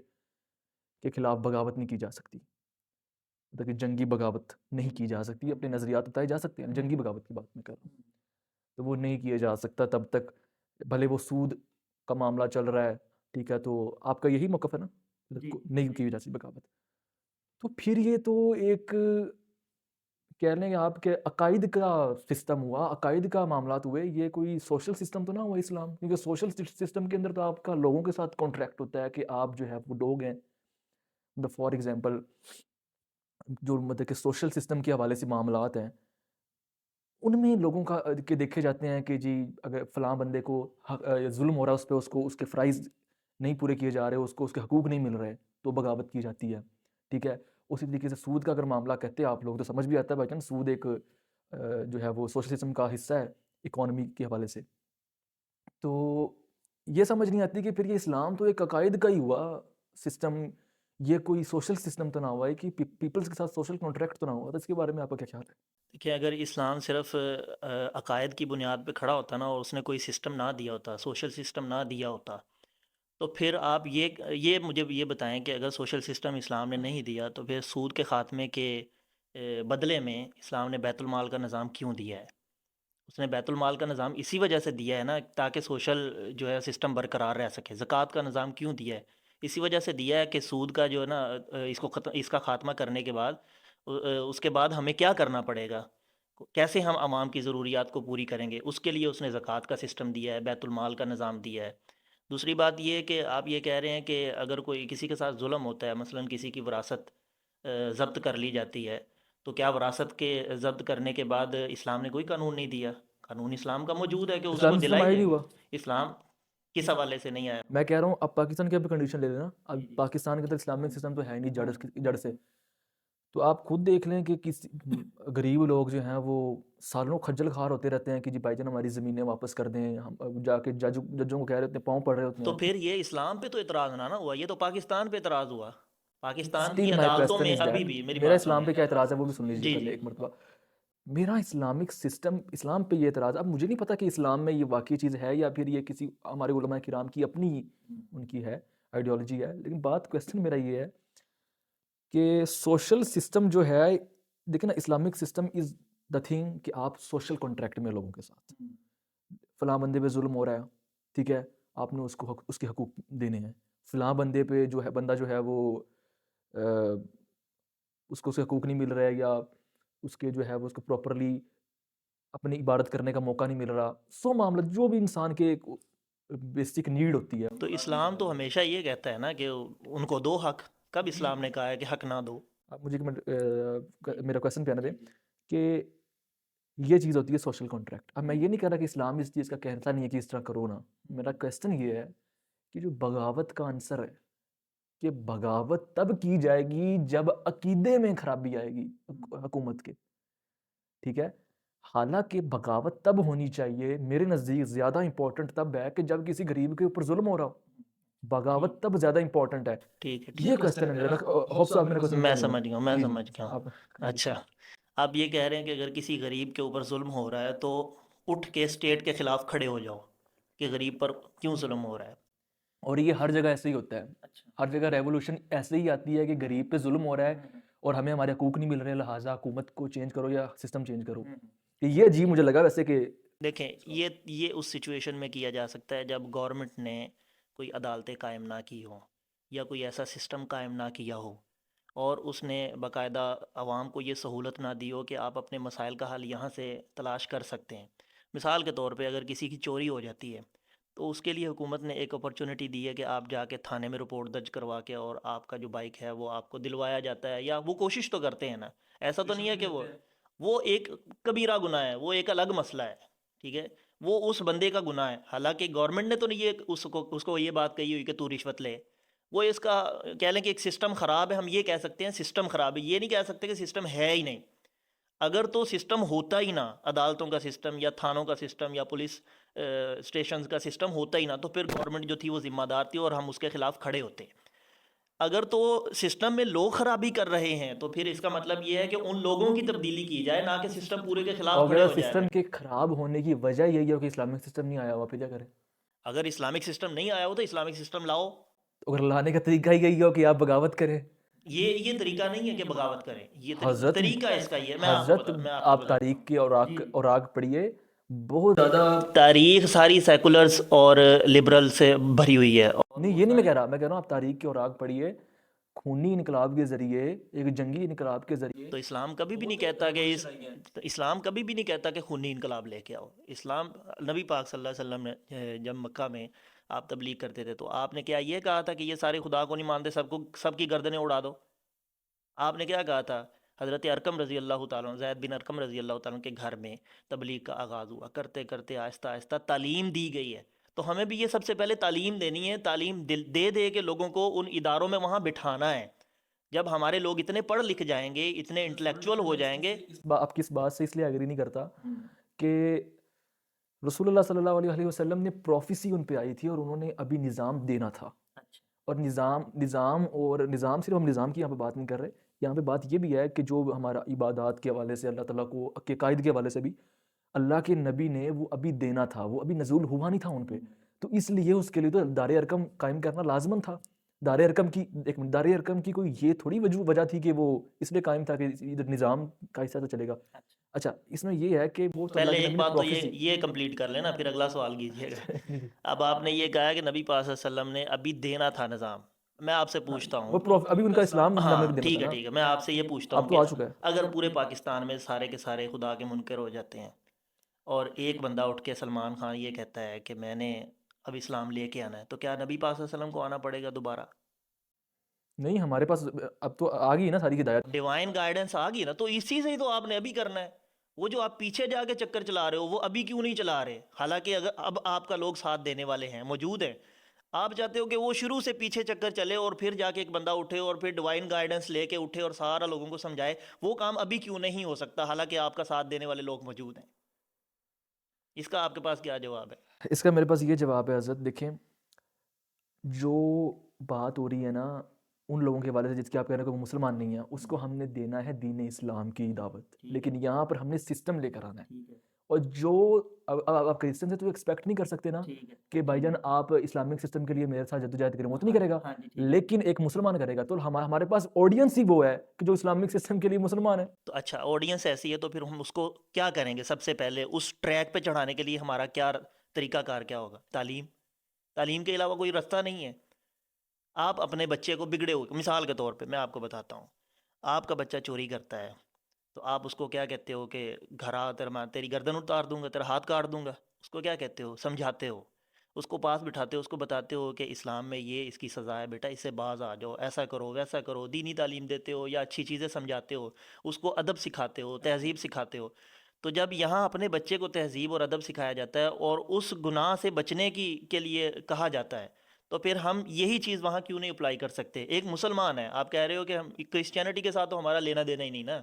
کے خلاف بغاوت نہیں کی جا سکتی، تب تک جنگی بغاوت نہیں کی جا سکتی. اپنے نظریات بتائے جا سکتے ہیں، جنگی بغاوت کی بات میں کر رہا ہوں، تو وہ نہیں کیا جا سکتا تب تک، بھلے وہ سود کا معاملہ چل رہا ہے. ٹھیک ہے، تو آپ کا یہی موقف ہے نا، نہیں کی جا سکتی بغاوت. تو پھر یہ تو ایک کہہ لیں کہ آپ کے عقائد کا سسٹم ہوا، عقائد کا معاملات ہوئے، یہ کوئی سوشل سسٹم تو نہ ہوا اسلام، کیونکہ سوشل سسٹم کے اندر تو آپ کا لوگوں کے ساتھ کانٹریکٹ ہوتا ہے کہ آپ جو ہے وہ لوگ ہیں. فار ایگزامپل جو مطلب کہ سوشل سسٹم کے حوالے سے معاملات ہیں ان میں لوگوں کا کے دیکھے جاتے ہیں کہ جی اگر فلاں بندے کو ظلم ہو رہا ہے اس پہ، اس کے فرائض نہیں پورے کیے جا رہے، اس کے حقوق نہیں مل رہے، تو بغاوت کی جاتی ہے. ٹھیک ہے، اسی طریقے سے سود کا اگر معاملہ کہتے ہیں آپ لوگ تو سمجھ بھی آتا ہے بھائی جان، سود ایک جو ہے وہ سوشل سسٹم کا حصہ ہے اکانومی کے حوالے سے. تو یہ سمجھ نہیں آتی کہ پھر یہ اسلام تو ایک عقائد کا ہی ہوا سسٹم، یہ کوئی سوشل سسٹم تو نہ ہوا ہے کہ پیپلز کے ساتھ سوشل کانٹریکٹ تو نہ ہوا. تو اس کے بارے میں آپ کا کیا خیال ہے؟ کہ اگر اسلام صرف عقائد کی بنیاد پہ کھڑا ہوتا نا اور اس نے کوئی سسٹم نہ دیا ہوتا، سوشل سسٹم نہ دیا ہوتا، تو پھر آپ یہ مجھے یہ بتائیں کہ اگر سوشل سسٹم اسلام نے نہیں دیا تو پھر سود کے خاتمے کے بدلے میں اسلام نے بیت المال کا نظام کیوں دیا ہے؟ اس نے بیت المال کا نظام اسی وجہ سے دیا ہے نا تاکہ سوشل جو ہے سسٹم برقرار رہ سکے. زکوٰۃ کا نظام کیوں دیا ہے؟ اسی وجہ سے دیا ہے کہ سود کا جو ہے نا اس کا خاتمہ کرنے کے بعد اس کے بعد ہمیں کیا کرنا پڑے گا، کیسے ہم عوام کی ضروریات کو پوری کریں گے، اس کے لیے اس نے زکوٰۃ کا سسٹم دیا ہے، بیت المال کا نظام دیا ہے. دوسری بات یہ کہ آپ یہ کہہ رہے ہیں کہ اگر کوئی کسی کے ساتھ ظلم ہوتا ہے، مثلا کسی کی وراثت ضبط کر لی جاتی ہے، تو کیا وراثت کے ضبط کرنے کے بعد اسلام نے کوئی قانون نہیں دیا؟ قانون اسلام کا موجود ہے کہ اس کو اسلامی سسٹم آیا دلائی نہیں جائے. ہوا. اسلام کس حوالے سے نہیں آیا؟ میں کہہ رہا ہوں اب پاکستان کی اب کنڈیشن لے لینا، اب پاکستان کے اندر اسلامک سسٹم تو ہے نہیں جڑ سے. تو آپ خود دیکھ لیں کہ کسی غریب لوگ جو ہیں وہ سالوں کھجل خوار ہوتے رہتے ہیں کہ جی بھائی جان ہماری زمینیں واپس کر دیں، ہم جا کے ججوں کو کہہ رہے ہوتے ہیں، پاؤں پڑ رہے ہوتے تو ہیں. پھر یہ اسلام پہ تو اعتراض نہ ہوا، یہ تو پاکستان پہ اعتراض ہوا. پاکستان کی اسٹل مائی عدالتوں کوسچن میں از ابھی دیٹ، بھی میری میرا بات اسلام سنیں. پہ کیا اعتراض ہے وہ بھی سن لیجیے جی پہلے جی ایک مرتبہ. میرا اسلامک سسٹم، اسلام پہ یہ اعتراض، اب مجھے نہیں پتا کہ اسلام میں یہ واقعی چیز ہے یا پھر یہ کسی ہمارے علماء کرام کی اپنی ان کی ہے آئیڈیالوجی ہے، لیکن بات کوسچن میرا یہ ہے کہ سوشل سسٹم جو ہے، دیکھیں نا Islamic system is the thing کہ آپ سوشل کانٹریکٹ میں لوگوں کے ساتھ، فلاں بندے پہ ظلم ہو رہا ہے، ٹھیک ہے، آپ نے اس کو اس کے حقوق دینے ہیں. فلاں بندے پہ جو ہے بندہ جو ہے وہ اس کو حقوق نہیں مل رہا ہے، یا اس کے جو ہے وہ اس کو پراپرلی اپنی عبادت کرنے کا موقع نہیں مل رہا. معاملہ جو بھی انسان کے بیسک نیڈ ہوتی ہے. تو اسلام تو ہمیشہ یہ کہتا ہے نا کہ ان کو دو حق. کب اسلام نے کہا ہے کہ حق نہ دو؟ آپ مجھے میرا کویشچن پہنے دیں کہ یہ چیز ہوتی ہے سوشل کانٹریکٹ. اب میں یہ نہیں کہہ رہا کہ اسلام اس چیز کا کہتا نہیں ہے کہ اس طرح کرو نا. میرا کویشچن یہ ہے کہ جو بغاوت کا عنصر ہے، کہ بغاوت تب کی جائے گی جب عقیدے میں خرابی آئے گی حکومت کے، ٹھیک ہے. حالانکہ بغاوت تب ہونی چاہیے میرے نزدیک زیادہ امپورٹنٹ تب ہے کہ جب کسی غریب کے اوپر ظلم ہو رہا ہو. بغاوت تب زیادہ امپورٹنٹ ہے. ٹھیک ہے یہ کویشچن ہے میرا. ہوپ سو آپ میرا کویشچن میں سمجھ سمجھ گیا ہوں، میں جی جی سمجھ گیا ہوں. آپ اچھا، آپ یہ کہہ رہے ہیں کہ اگر کسی غریب کے اوپر ظلم ہو رہا ہے تو اٹھ کے اسٹیٹ کے خلاف کھڑے ہو جاؤ کہ غریب پر کیوں ظلم ہو رہا ہے. اور یہ ہر جگہ ایسے ہی ہوتا ہے. ہر جگہ ریولوشن ایسے ہی آتی ہے کہ غریب پہ ظلم ہو رہا ہے اور ہمیں ہمارے حقوق نہیں مل رہے، لہٰذا حکومت کو چینج کرو یا سسٹم چینج کرو. یہ عجیب مجھے لگا ویسے کہ دیکھیں یہ اس سچویشن میں کیا جا سکتا ہے جب گورنمنٹ نے کوئی عدالتیں قائم نہ کی ہوں یا کوئی ایسا سسٹم قائم نہ کیا ہو اور اس نے باقاعدہ عوام کو یہ سہولت نہ دی ہو کہ آپ اپنے مسائل کا حل یہاں سے تلاش کر سکتے ہیں. مثال کے طور پہ اگر کسی کی چوری ہو جاتی ہے تو اس کے لیے حکومت نے ایک اپرچونٹی دی ہے کہ آپ جا کے تھانے میں رپورٹ درج کروا کے اور آپ کا جو بائک ہے وہ آپ کو دلوایا جاتا ہے، یا وہ کوشش تو کرتے ہیں نا. ایسا تو نہیں ہے کہ وہ ایک کبیرہ گناہ ہے، وہ ایک الگ مسئلہ ہے، ٹھیک ہے، وہ اس بندے کا گناہ ہے. حالانکہ گورنمنٹ نے تو نہیں یہ اس کو یہ بات کہی ہوئی کہ تو رشوت لے. وہ اس کا کہہ لیں کہ ایک سسٹم خراب ہے، ہم یہ کہہ سکتے ہیں سسٹم خراب ہے، یہ نہیں کہہ سکتے کہ سسٹم ہے ہی نہیں. اگر تو سسٹم ہوتا ہی نہ، عدالتوں کا سسٹم یا تھانوں کا سسٹم یا پولیس اسٹیشنز کا سسٹم ہوتا ہی نہ، تو پھر گورنمنٹ جو تھی وہ ذمہ دار تھی اور ہم اس کے خلاف کھڑے ہوتے. اگر تو سسٹم میں لوگ خرابی کر رہے ہیں تو پھر اس کا مطلب یہ ہے کہ ان لوگوں کی تبدیلی کی جائے، نہ کہ سسٹم پورے کے خلاف کھڑے اگر ہو جائے. سسٹم کے خراب ہونے کی وجہ یہی ہے کہ اسلامک سسٹم نہیں آیا ہوا، پھر کیا کریں؟ اگر اسلامک سسٹم نہیں آیا ہو تو اسلامک سسٹم لاؤ. اگر لانے کا طریقہ ہی یہی ہو کہ آپ بغاوت کریں. یہ طریقہ نہیں ہے کہ بغاوت کریں، یہ حضرت طریقہ اس کا یہ ہے. حضرت آپ تاریخ کی اوراق پڑھیے، بہت زیادہ. تاریخ ساری سیکولرز اور لبرل سے بھری ہوئی ہے. نہیں یہ نہیں میں کہہ رہا، میں کہہ رہا ہوں آپ تاریخ کی اوراق پڑھیے. خونی انقلاب کے ذریعے، ایک جنگی انقلاب کے ذریعے. تو اسلام کبھی بھی نہیں کہتا کہ اسلام کبھی بھی نہیں کہتا کہ خونی انقلاب لے کے آؤ. اسلام نبی پاک صلی اللہ علیہ وسلم نے جب مکہ میں آپ تبلیغ کرتے تھے تو آپ نے کیا یہ کہا تھا کہ یہ سارے خدا کو نہیں مانتے، سب کی گردنیں اڑا دو؟ آپ نے کیا کہا تھا؟ حضرت ارقم رضی اللہ تعالیٰ، زید بن ارقم رضی اللہ تعالیٰ کے گھر میں تبلیغ کا آغاز ہوا، کرتے کرتے آہستہ آہستہ تعلیم دی گئی ہے. تو ہمیں بھی یہ سب سے پہلے تعلیم دینی ہے، تعلیم دے کے لوگوں کو ان اداروں میں وہاں بٹھانا ہے جب ہمارے لوگ اتنے پڑھ لکھ جائیں گے, اتنے انٹلیکچوئل ہو جائیں گے. آپ کی اس بات سے اس لیے ایگری نہیں کرتا کہ رسول اللہ صلی اللہ علیہ وسلم نے پروفیسی ان پہ آئی تھی اور انہوں نے ابھی نظام دینا تھا. اور نظام صرف ہم نظام کی یہاں پہ بات نہیں کر رہے, یہاں پہ بات یہ بھی ہے کہ جو ہمارا عبادات کے حوالے سے اللہ تعالیٰ کو کے قائد کے حوالے سے بھی اللہ کے نبی نے وہ ابھی دینا تھا, وہ ابھی نزول ہوا نہیں تھا ان پہ. تو اس لیے اس کے لیے تو دار ارقم قائم کرنا لازمن تھا. دار ارقم کی کوئی یہ تھوڑی وجہ تھی کہ وہ اس لیے قائم تھا کہ ادھر نظام کا حصہ تو چلے گا. اچھا, اس میں یہ ہے کہ وہ تو پہلے اللہ کے ایک نبی نے بات تو prophecy- یہ کمپلیٹ کر لینا, پھر اگلا سوال کیجیے گا. اب آپ نے یہ کہا کہ نبی پاک صلی اللہ علیہ وسلم نے ابھی دینا تھا نظام. میں آپ سے پوچھتا ہوں, ابھی ان کا اسلام ہمیں ہاں دینا ٹھیک تھا ہے نا, ٹھیک ہے, میں آپ سے یہ پوچھتا اب ہوں تو کہ آ چکا ہے. اگر پورے پاکستان میں سارے کے سارے خدا کے منکر ہو جاتے ہیں اور ایک بندہ اٹھ کے سلمان خان یہ کہتا ہے کہ میں نے اب اسلام لے کے آنا ہے, تو کیا نبی پاک صلی اللہ علیہ وسلم کو آنا پڑے گا دوبارہ؟ نہیں, ہمارے پاس اب تو آ گئی نا ساری ہدایت. ڈیوائن گائیڈنس آ گئی نا, تو اسی سے ہی تو آپ نے ابھی کرنا ہے. وہ جو آپ پیچھے جا کے چکر چلا رہے ہو وہ ابھی کیوں نہیں چلا رہے؟ حالانکہ اگر اب آپ کا لوگ ساتھ دینے والے ہیں, موجود ہیں, آپ چاہتے ہو کہ وہ شروع سے پیچھے چکر چلے اور پھر جا کے ایک بندہ اٹھے اور پھر ڈیوائن گائیڈنس لے کے اٹھے اور سارا لوگوں کو سمجھائے. وہ کام ابھی کیوں نہیں ہو سکتا حالانکہ آپ کا ساتھ دینے والے لوگ موجود ہیں؟ اس کا آپ کے پاس کیا جواب ہے؟ اس کا میرے پاس یہ جواب ہے حضرت, دیکھیں جو بات ہو رہی ہے نا ان لوگوں کے حوالے سے جس کے آپ کہہ رہے ہیں کہ وہ مسلمان نہیں ہیں, اس کو ہم نے دینا ہے دین اسلام کی دعوت, لیکن یہاں پر ہم نے سسٹم لے کر آنا ہے. اور جو اب آپ کرسچن سے تو ایکسپیکٹ نہیں کر سکتے نا کہ بھائی جان آپ اسلامک سسٹم کے لیے میرے ساتھ جدوجہد کریں, وہ تو نہیں کرے گا, لیکن ایک مسلمان کرے گا. تو ہمارے پاس آڈینس ہی وہ ہے کہ جو اسلامک سسٹم کے لیے مسلمان ہے. تو اچھا, آڈینس ایسی ہے تو پھر ہم اس کو کیا کریں گے؟ سب سے پہلے اس ٹریک پہ چڑھانے کے لیے ہمارا کیا طریقہ کار کیا ہوگا؟ تعلیم کے علاوہ کوئی راستہ نہیں ہے. آپ اپنے بچے کو بگڑے ہو, مثال کے طور پہ میں آپ کو بتاتا ہوں, آپ کا بچہ چوری کرتا ہے تو آپ اس کو کیا کہتے ہو کہ گھر آ تیری گردن اتار دوں گا, تیرا ہاتھ کاٹ دوں گا. اس کو کیا کہتے ہو؟ سمجھاتے ہو, اس کو پاس بٹھاتے ہو, اس کو بتاتے ہو کہ اسلام میں یہ اس کی سزا ہے, بیٹا اس سے باز آ جاؤ, ایسا کرو ویسا کرو, دینی تعلیم دیتے ہو یا اچھی چیزیں سمجھاتے ہو, اس کو ادب سکھاتے ہو, تہذیب سکھاتے ہو. تو جب یہاں اپنے بچے کو تہذیب اور ادب سکھایا جاتا ہے اور اس گناہ سے بچنے کے لیے کہا جاتا ہے, تو پھر ہم یہی چیز وہاں کیوں نہیں اپلائی کر سکتے؟ ایک مسلمان ہے, آپ کہہ رہے ہو کہ ہم کرسچینٹی کے ساتھ تو ہمارا لینا دینا ہی نہیں نا.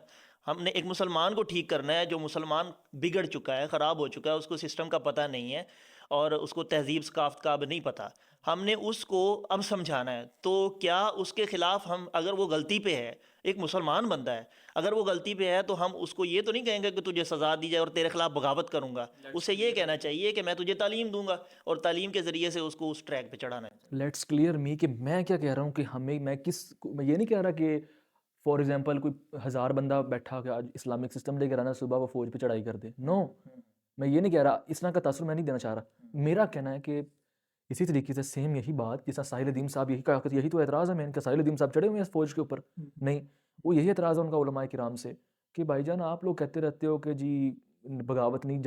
ہم نے ایک مسلمان کو ٹھیک کرنا ہے جو مسلمان بگڑ چکا ہے, خراب ہو چکا ہے, اس کو سسٹم کا پتہ نہیں ہے اور اس کو تہذیب ثقافت کا اب نہیں پتہ. ہم نے اس کو اب سمجھانا ہے. تو کیا اس کے خلاف ہم, اگر وہ غلطی پہ ہے, ایک مسلمان بندہ ہے, اگر وہ غلطی پہ ہے تو ہم اس کو یہ تو نہیں کہیں گے کہ تجھے سزا دی جائے اور تیرے خلاف بغاوت کروں گا. اسے یہ کہنا چاہیے کہ میں تجھے تعلیم دوں گا اور تعلیم کے ذریعے سے اس کو اس ٹریک پہ چڑھانا ہے. لیٹس کلیئر می کہ میں کیا کہہ رہا ہوں کہ میں یہ نہیں کہہ رہا کہ فار ایگزامپل کوئی 1000 بندہ بیٹھا کہ آج اسلامک سسٹم لے کر آنا, صبح وہ فوج پہ چڑھائی کر دے. نو, میں یہ نہیں کہہ رہا, اس طرح کا تاثر میں نہیں دینا چاہ رہا. میرا کہنا ہے کہ اسی طریقے سے سیم یہی بات جیسا ساحل ادیم صاحب یہی تو اعتراض ہے مین کہ ساحل ادیم صاحب چڑھے ہوئے ہیں فوج کے اوپر. نہیں, وہ یہی اعتراض ہے ان کا علماء کرام سے کہ بھائی جان آپ لوگ کہتے رہتے ہو کہ جی بغاوت نہیں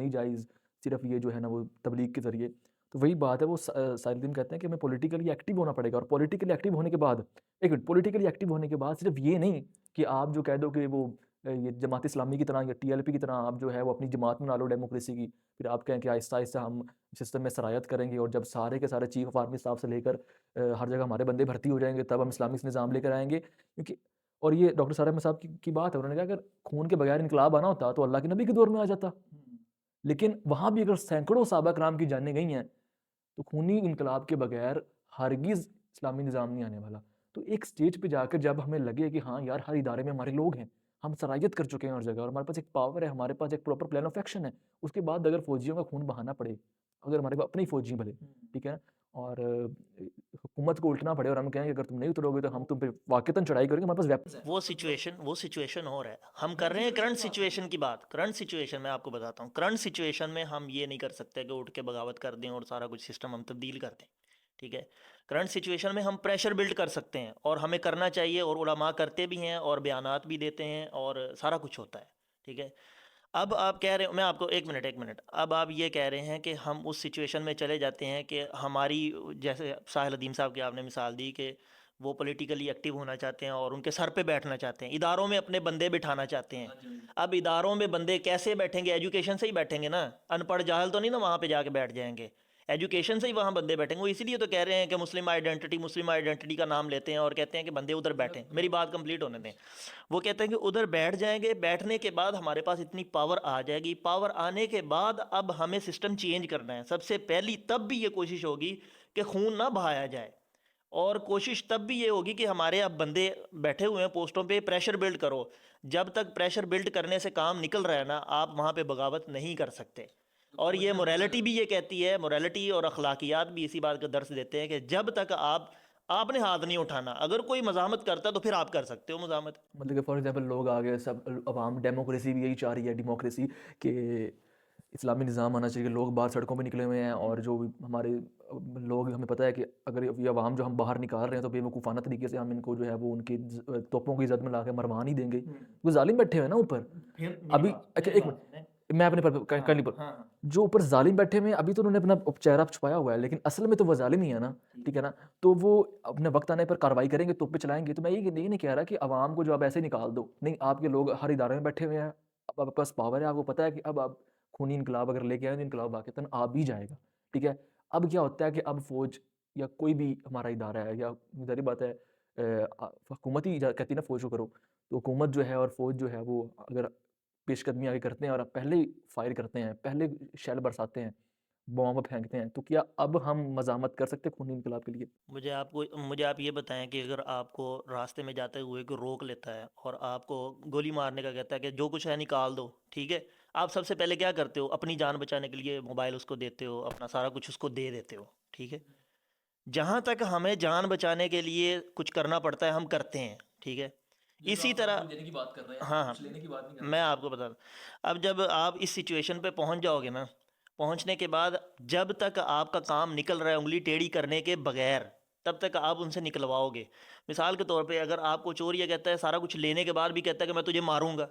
جائز, صرف یہ جو ہے نا وہ تبلیغ کے ذریعے. تو وہی بات ہے, وہ ساحل ادیم کہتے ہیں کہ ہمیں پولیٹیکلی ایکٹیو ہونا پڑے گا, اور پولیٹیکلی ایکٹیو ہونے کے بعد صرف یہ نہیں کہ آپ جو کہہ دو کہ وہ یہ جماعت اسلامی کی طرح یا ٹی ایل پی کی طرح آپ جو ہے وہ اپنی جماعت میں بنا لو ڈیموکریسی کی, پھر آپ کہیں کہ آہستہ آہستہ ہم سسٹم میں سرایت کریں گے اور جب سارے کے سارے چیف آف آرمی اسٹاف سے لے کر ہر جگہ ہمارے بندے بھرتی ہو جائیں گے تب ہم اسلامک نظام لے کر آئیں گے. کیونکہ اور یہ ڈاکٹر سارا احمد صاحب کی بات ہے, انہوں نے کہا اگر خون کے بغیر انقلاب آنا ہوتا تو اللہ کے نبی کے دور میں آ جاتا, لیکن وہاں بھی اگر سینکڑوں صحابہ کرام کی جانیں گئی ہیں تو خونی انقلاب کے بغیر ہرگز اسلامی نظام نہیں آنے والا. تو ایک سٹیج پہ جا کر جب ہمیں لگے کہ ہاں یار ہر ادارے میں ہمارے لوگ ہیں, ہم سرایت کر چکے ہیں ہر جگہ, اور ہمارے پاس ایک پاور ہے, ہمارے پاس ایک پراپر پلان آف ایکشن ہے, اس کے بعد اگر فوجیوں کا خون بہانا پڑے, اگر ہمارے پاس اپنے ہی فوجی بھلے, ٹھیک ہے, اور حکومت کو الٹنا پڑے اور ہم کہیں کہ اگر تم نہیں اترو گے تو ہم تم پہ واقعتاً چڑھائی کریں گے, ہمارے پاس ویپن. وہ سچویشن ہو رہا ہے. ہم کر رہے ہیں کرنٹ سچویشن کی بات. کرنٹ سچویشن میں آپ کو بتاتا ہوں, کرنٹ سچویشن میں ہم یہ نہیں کر سکتے کہ اٹھ کے بغاوت کر دیں اور سارا کچھ سسٹم ہم تبدیل کر دیں. ٹھیک ہے, کرنٹ سچویشن میں ہم پریشر بلڈ کر سکتے ہیں اور ہمیں کرنا چاہیے, اور علماء کرتے بھی ہیں اور بیانات بھی دیتے ہیں اور سارا کچھ ہوتا ہے. ٹھیک ہے, اب آپ کہہ رہے ہیں, میں آپ کو ایک منٹ, اب آپ یہ کہہ رہے ہیں کہ ہم اس سچویشن میں چلے جاتے ہیں کہ ہماری, جیسے ساحل ادیم صاحب کی آپ نے مثال دی کہ وہ پولیٹیکلی ایکٹیو ہونا چاہتے ہیں اور ان کے سر پہ بیٹھنا چاہتے ہیں, اداروں میں اپنے بندے بٹھانا چاہتے ہیں. اب اداروں میں بندے کیسے بیٹھیں گے؟ ایجوکیشن سے ہی بیٹھیں گے نا, ان پڑھ جاہل تو نہیں نا وہاں پہ جا کے بیٹھ جائیں گے. ایجوکیشن سے ہی وہاں بندے بیٹھیں گے. وہ اسی لیے تو کہہ رہے ہیں کہ مسلم آئیڈینٹی کا نام لیتے ہیں اور کہتے ہیں کہ بندے ادھر بیٹھیں. میری بات کمپلیٹ ہونے دیں. وہ کہتے ہیں کہ ادھر بیٹھ جائیں گے, بیٹھنے کے بعد ہمارے پاس اتنی پاور آ جائے گی, پاور آنے کے بعد اب ہمیں سسٹم چینج کرنا ہے. سب سے پہلی تب بھی یہ کوشش ہوگی کہ خون نہ بہایا جائے, اور کوشش تب بھی یہ ہوگی کہ ہمارے اب بندے بیٹھے ہوئے ہیں پوسٹوں پہ, پریشر بلڈ کرو. جب تک پریشر بلڈ کرنے سے کام نکل رہا ہے نا, آپ وہاں پہ بغاوت نہیں کر سکتے. اور یہ موریلٹی بھی یہ کہتی ہے, موریلٹی اور اخلاقیات بھی اسی بات کا درس دیتے ہیں کہ جب تک آپ نے ہاتھ نہیں اٹھانا, اگر کوئی مزاحمت کرتا تو پھر آپ کر سکتے ہو مزاحمت. مطلب کہ فار ایگزامپل لوگ آگے سب عوام ڈیموکریسی بھی یہی چاہ رہی ہے, ڈیموکریسی کہ اسلامی نظام آنا چاہیے. لوگ باہر سڑکوں پہ نکلے ہوئے ہیں, اور جو ہمارے لوگ, ہمیں پتہ ہے کہ اگر یہ عوام جو ہم باہر نکال رہے ہیں تو بے وقوفانہ طریقے سے ہم ان کو جو ہے وہ ان کی توپوں کی زد میں لا کے مروا نہیں دیں گے. وہ ظالم بیٹھے ہوئے ہیں نا اوپر. ابھی ایک منٹ, میں اپنے کہیں پر جو اوپر ظالم بیٹھے ہوئے ہیں, ابھی تو انہوں نے اپنا چہرہ چھپایا ہوا ہے, لیکن اصل میں تو وہ ظالم ہی ہے نا, ٹھیک ہے نا. تو وہ اپنے وقت آنے پر کارروائی کریں گے, توپیں چلائیں گے. تو میں یہ نہیں کہہ رہا کہ عوام کو جو آپ ایسے نکال دو, نہیں. آپ کے لوگ ہر ادارے میں بیٹھے ہوئے ہیں, اب آپ کے پاس پاور ہے, آپ کو پتہ ہے کہ اب آپ خونی انقلاب اگر لے کے آئیں تو انقلاب واقعتاً آ بھی جائے گا, ٹھیک ہے. اب کیا ہوتا ہے کہ اب فوج یا کوئی بھی ہمارا ادارہ ہے, یا ظاہری بات ہے حکومت ہی کہتی ہے نا فوج کو کرو, تو حکومت جو ہے اور فوج جو ہے وہ اگر پیش قدمی آگے کرتے ہیں اور پہلے فائر کرتے ہیں, پہلے شیل برساتے ہیں, بوم پھینکتے ہیں, تو کیا اب ہم مزاحمت کر سکتے خونی انقلاب کے لیے؟ مجھے آپ یہ بتائیں کہ اگر آپ کو راستے میں جاتے ہوئے کوئی روک لیتا ہے اور آپ کو گولی مارنے کا کہتا ہے کہ جو کچھ ہے نکال دو, ٹھیک ہے, آپ سب سے پہلے کیا کرتے ہو؟ اپنی جان بچانے کے لیے موبائل اس کو دیتے ہو, اپنا سارا کچھ اس کو دے دیتے ہو, ٹھیک ہے. جہاں تک ہمیں جان بچانے کے لیے کچھ کرنا پڑتا ہے ہم کرتے ہیں, ٹھیک ہے. اسی طرح ہاں ہاں میں آپ کو بتا دوں, اب جب آپ اس سچویشن پہ پہنچ جاؤ گے نا, پہنچنے کے بعد جب تک آپ کا کام نکل رہا ہے انگلی ٹیڑھی کرنے کے بغیر, تب تک آپ ان سے نکلواؤ گے. مثال کے طور پہ اگر آپ کو چور یہ کہتا ہے سارا کچھ لینے کے بعد بھی کہتا ہے کہ میں تجھے ماروں گا,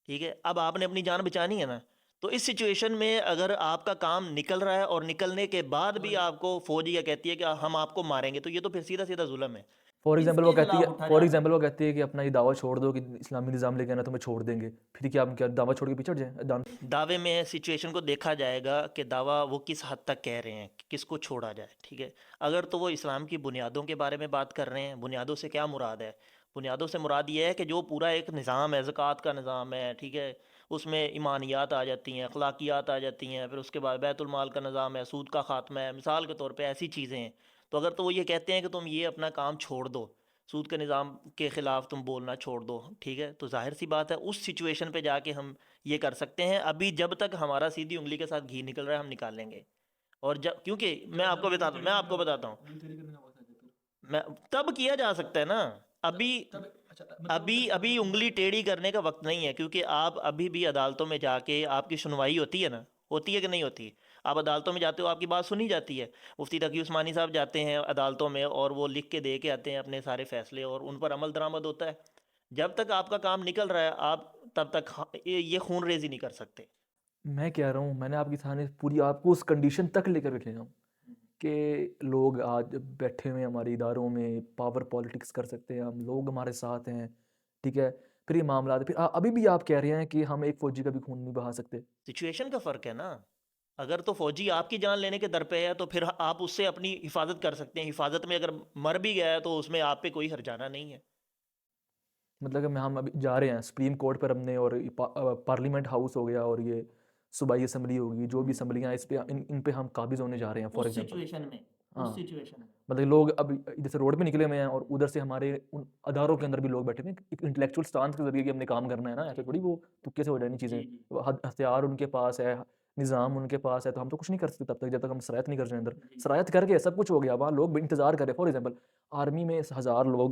ٹھیک ہے, اب آپ نے اپنی جان بچانی ہے نا. تو اس سچویشن میں اگر آپ کا کام نکل رہا ہے اور نکلنے کے بعد بھی آپ کو فوج یہ کہتی ہے کہ ہم آپ کو ماریں گے, تو یہ تو پھر سیدھا سیدھا ظلم ہے. فار اس ایگزامپل وہ کے کہتی خلاف ہے اٹھا فار جانا ہے. ایگزامپل وہ کہتی ہے کہ اپنا یہ دعویٰ چھوڑ دو کہ اسلامی نظام لے کے آنا تو میں چھوڑ دیں گے, پھر کیا ہم کیا دعویٰ چھوڑ کے پیچھے ہٹ جائیں؟ دعوے میں سچویشن کو دیکھا جائے گا کہ دعویٰ وہ کس حد تک کہہ رہے ہیں, کس کو چھوڑا جائے, ٹھیک ہے. اگر تو وہ اسلام کی بنیادوں کے بارے میں بات کر رہے ہیں, بنیادوں سے کیا مراد ہے؟ بنیادوں سے مراد یہ ہے کہ جو پورا ایک نظام ہے, زکوٰۃ کا نظام ہے, ٹھیک ہے, اس میں ایمانیات آ جاتی ہیں, اخلاقیات آ جاتی ہیں, پھر اس کے بعد بیت المال کا نظام ہے, سود کا خاتمہ ہے, مثال کے طور پہ ایسی چیزیں ہیں. تو اگر تو وہ یہ کہتے ہیں کہ تم یہ اپنا کام چھوڑ دو, سود کے نظام کے خلاف تم بولنا چھوڑ دو, ٹھیک ہے, تو ظاہر سی بات ہے اس سچویشن پہ جا کے ہم یہ کر سکتے ہیں. ابھی جب تک ہمارا سیدھی انگلی کے ساتھ گھی نکل رہا ہے ہم نکال لیں گے. اور جب کیونکہ میں آپ کو بتاتا ہوں میں تب کیا جا سکتا ہے نا. ابھی انگلی ٹیڑھی کرنے کا وقت نہیں ہے, کیونکہ آپ ابھی بھی عدالتوں میں جا کے آپ کی سنوائی ہوتی ہے نا, ہوتی ہے کہ نہیں ہوتی؟ آپ عدالتوں میں جاتے ہو, آپ کی بات سنی جاتی ہے. مفتی تقی عثمانی صاحب جاتے ہیں عدالتوں میں اور وہ لکھ کے دے کے آتے ہیں اپنے سارے فیصلے, اور ان پر عمل درآمد ہوتا ہے. جب تک آپ کا کام نکل رہا ہے آپ تب تک یہ خون ریزی نہیں کر سکتے. میں کہہ رہا ہوں, میں نے آپ کی سامنے پوری آپ کو اس کنڈیشن تک لے کر رکھے ہوں کہ لوگ آج بیٹھے ہوئے ہیں ہمارے اداروں میں, پاور پالیٹکس کر سکتے ہیں ہم, لوگ ہمارے ساتھ ہیں, ٹھیک ہے. پھر یہ معاملات, پھر ابھی بھی آپ کہہ رہے ہیں کہ ہم ایک فوجی کا بھی خون نہیں بہا سکتے. سچویشن کا فرق ہے نا. اگر تو فوجی آپ کی جان لینے کے در پہ ہے تو پھر آپ اس سے اپنی حفاظت کر سکتے ہیں. حفاظت میں اگر مر بھی گیا ہے تو اس میں آپ پہ کوئی ہرجانہ نہیں ہے. مطلب کہ ہم ابھی جا رہے ہیں سپریم کورٹ پر, ہم نے, اور پارلیمنٹ ہاؤس ہو گیا, اور یہ صوبائی اسمبلی ہوگی, جو بھی اسمبلیاں اس پہ ان پہ ہم قابض ہونے جا رہے ہیں. فار ایگزامپل مطلب لوگ اب جیسے روڈ پہ نکلے ہوئے ہیں, اور ادھر سے ہمارے ان اداروں کے اندر بھی لوگ بیٹھے ہوئے ہیں, ایک انٹلیکچوئل سٹانس کے ذریعے کہ ہم نے کام کرنا ہے نا, ایسے تھوڑی وہ تکے سے ہو جانی چیزیں. ہتھیار ان کے پاس ہے, نظام ان کے پاس ہے, تو ہم تو کچھ نہیں کر سکتے تب تک جب تک ہم سرایت نہیں کر جائیں. اندر سرایت کر کے سب کچھ ہو گیا, وہاں لوگ انتظار کرے. فار ایگزامپل آرمی میں 1000 لوگ,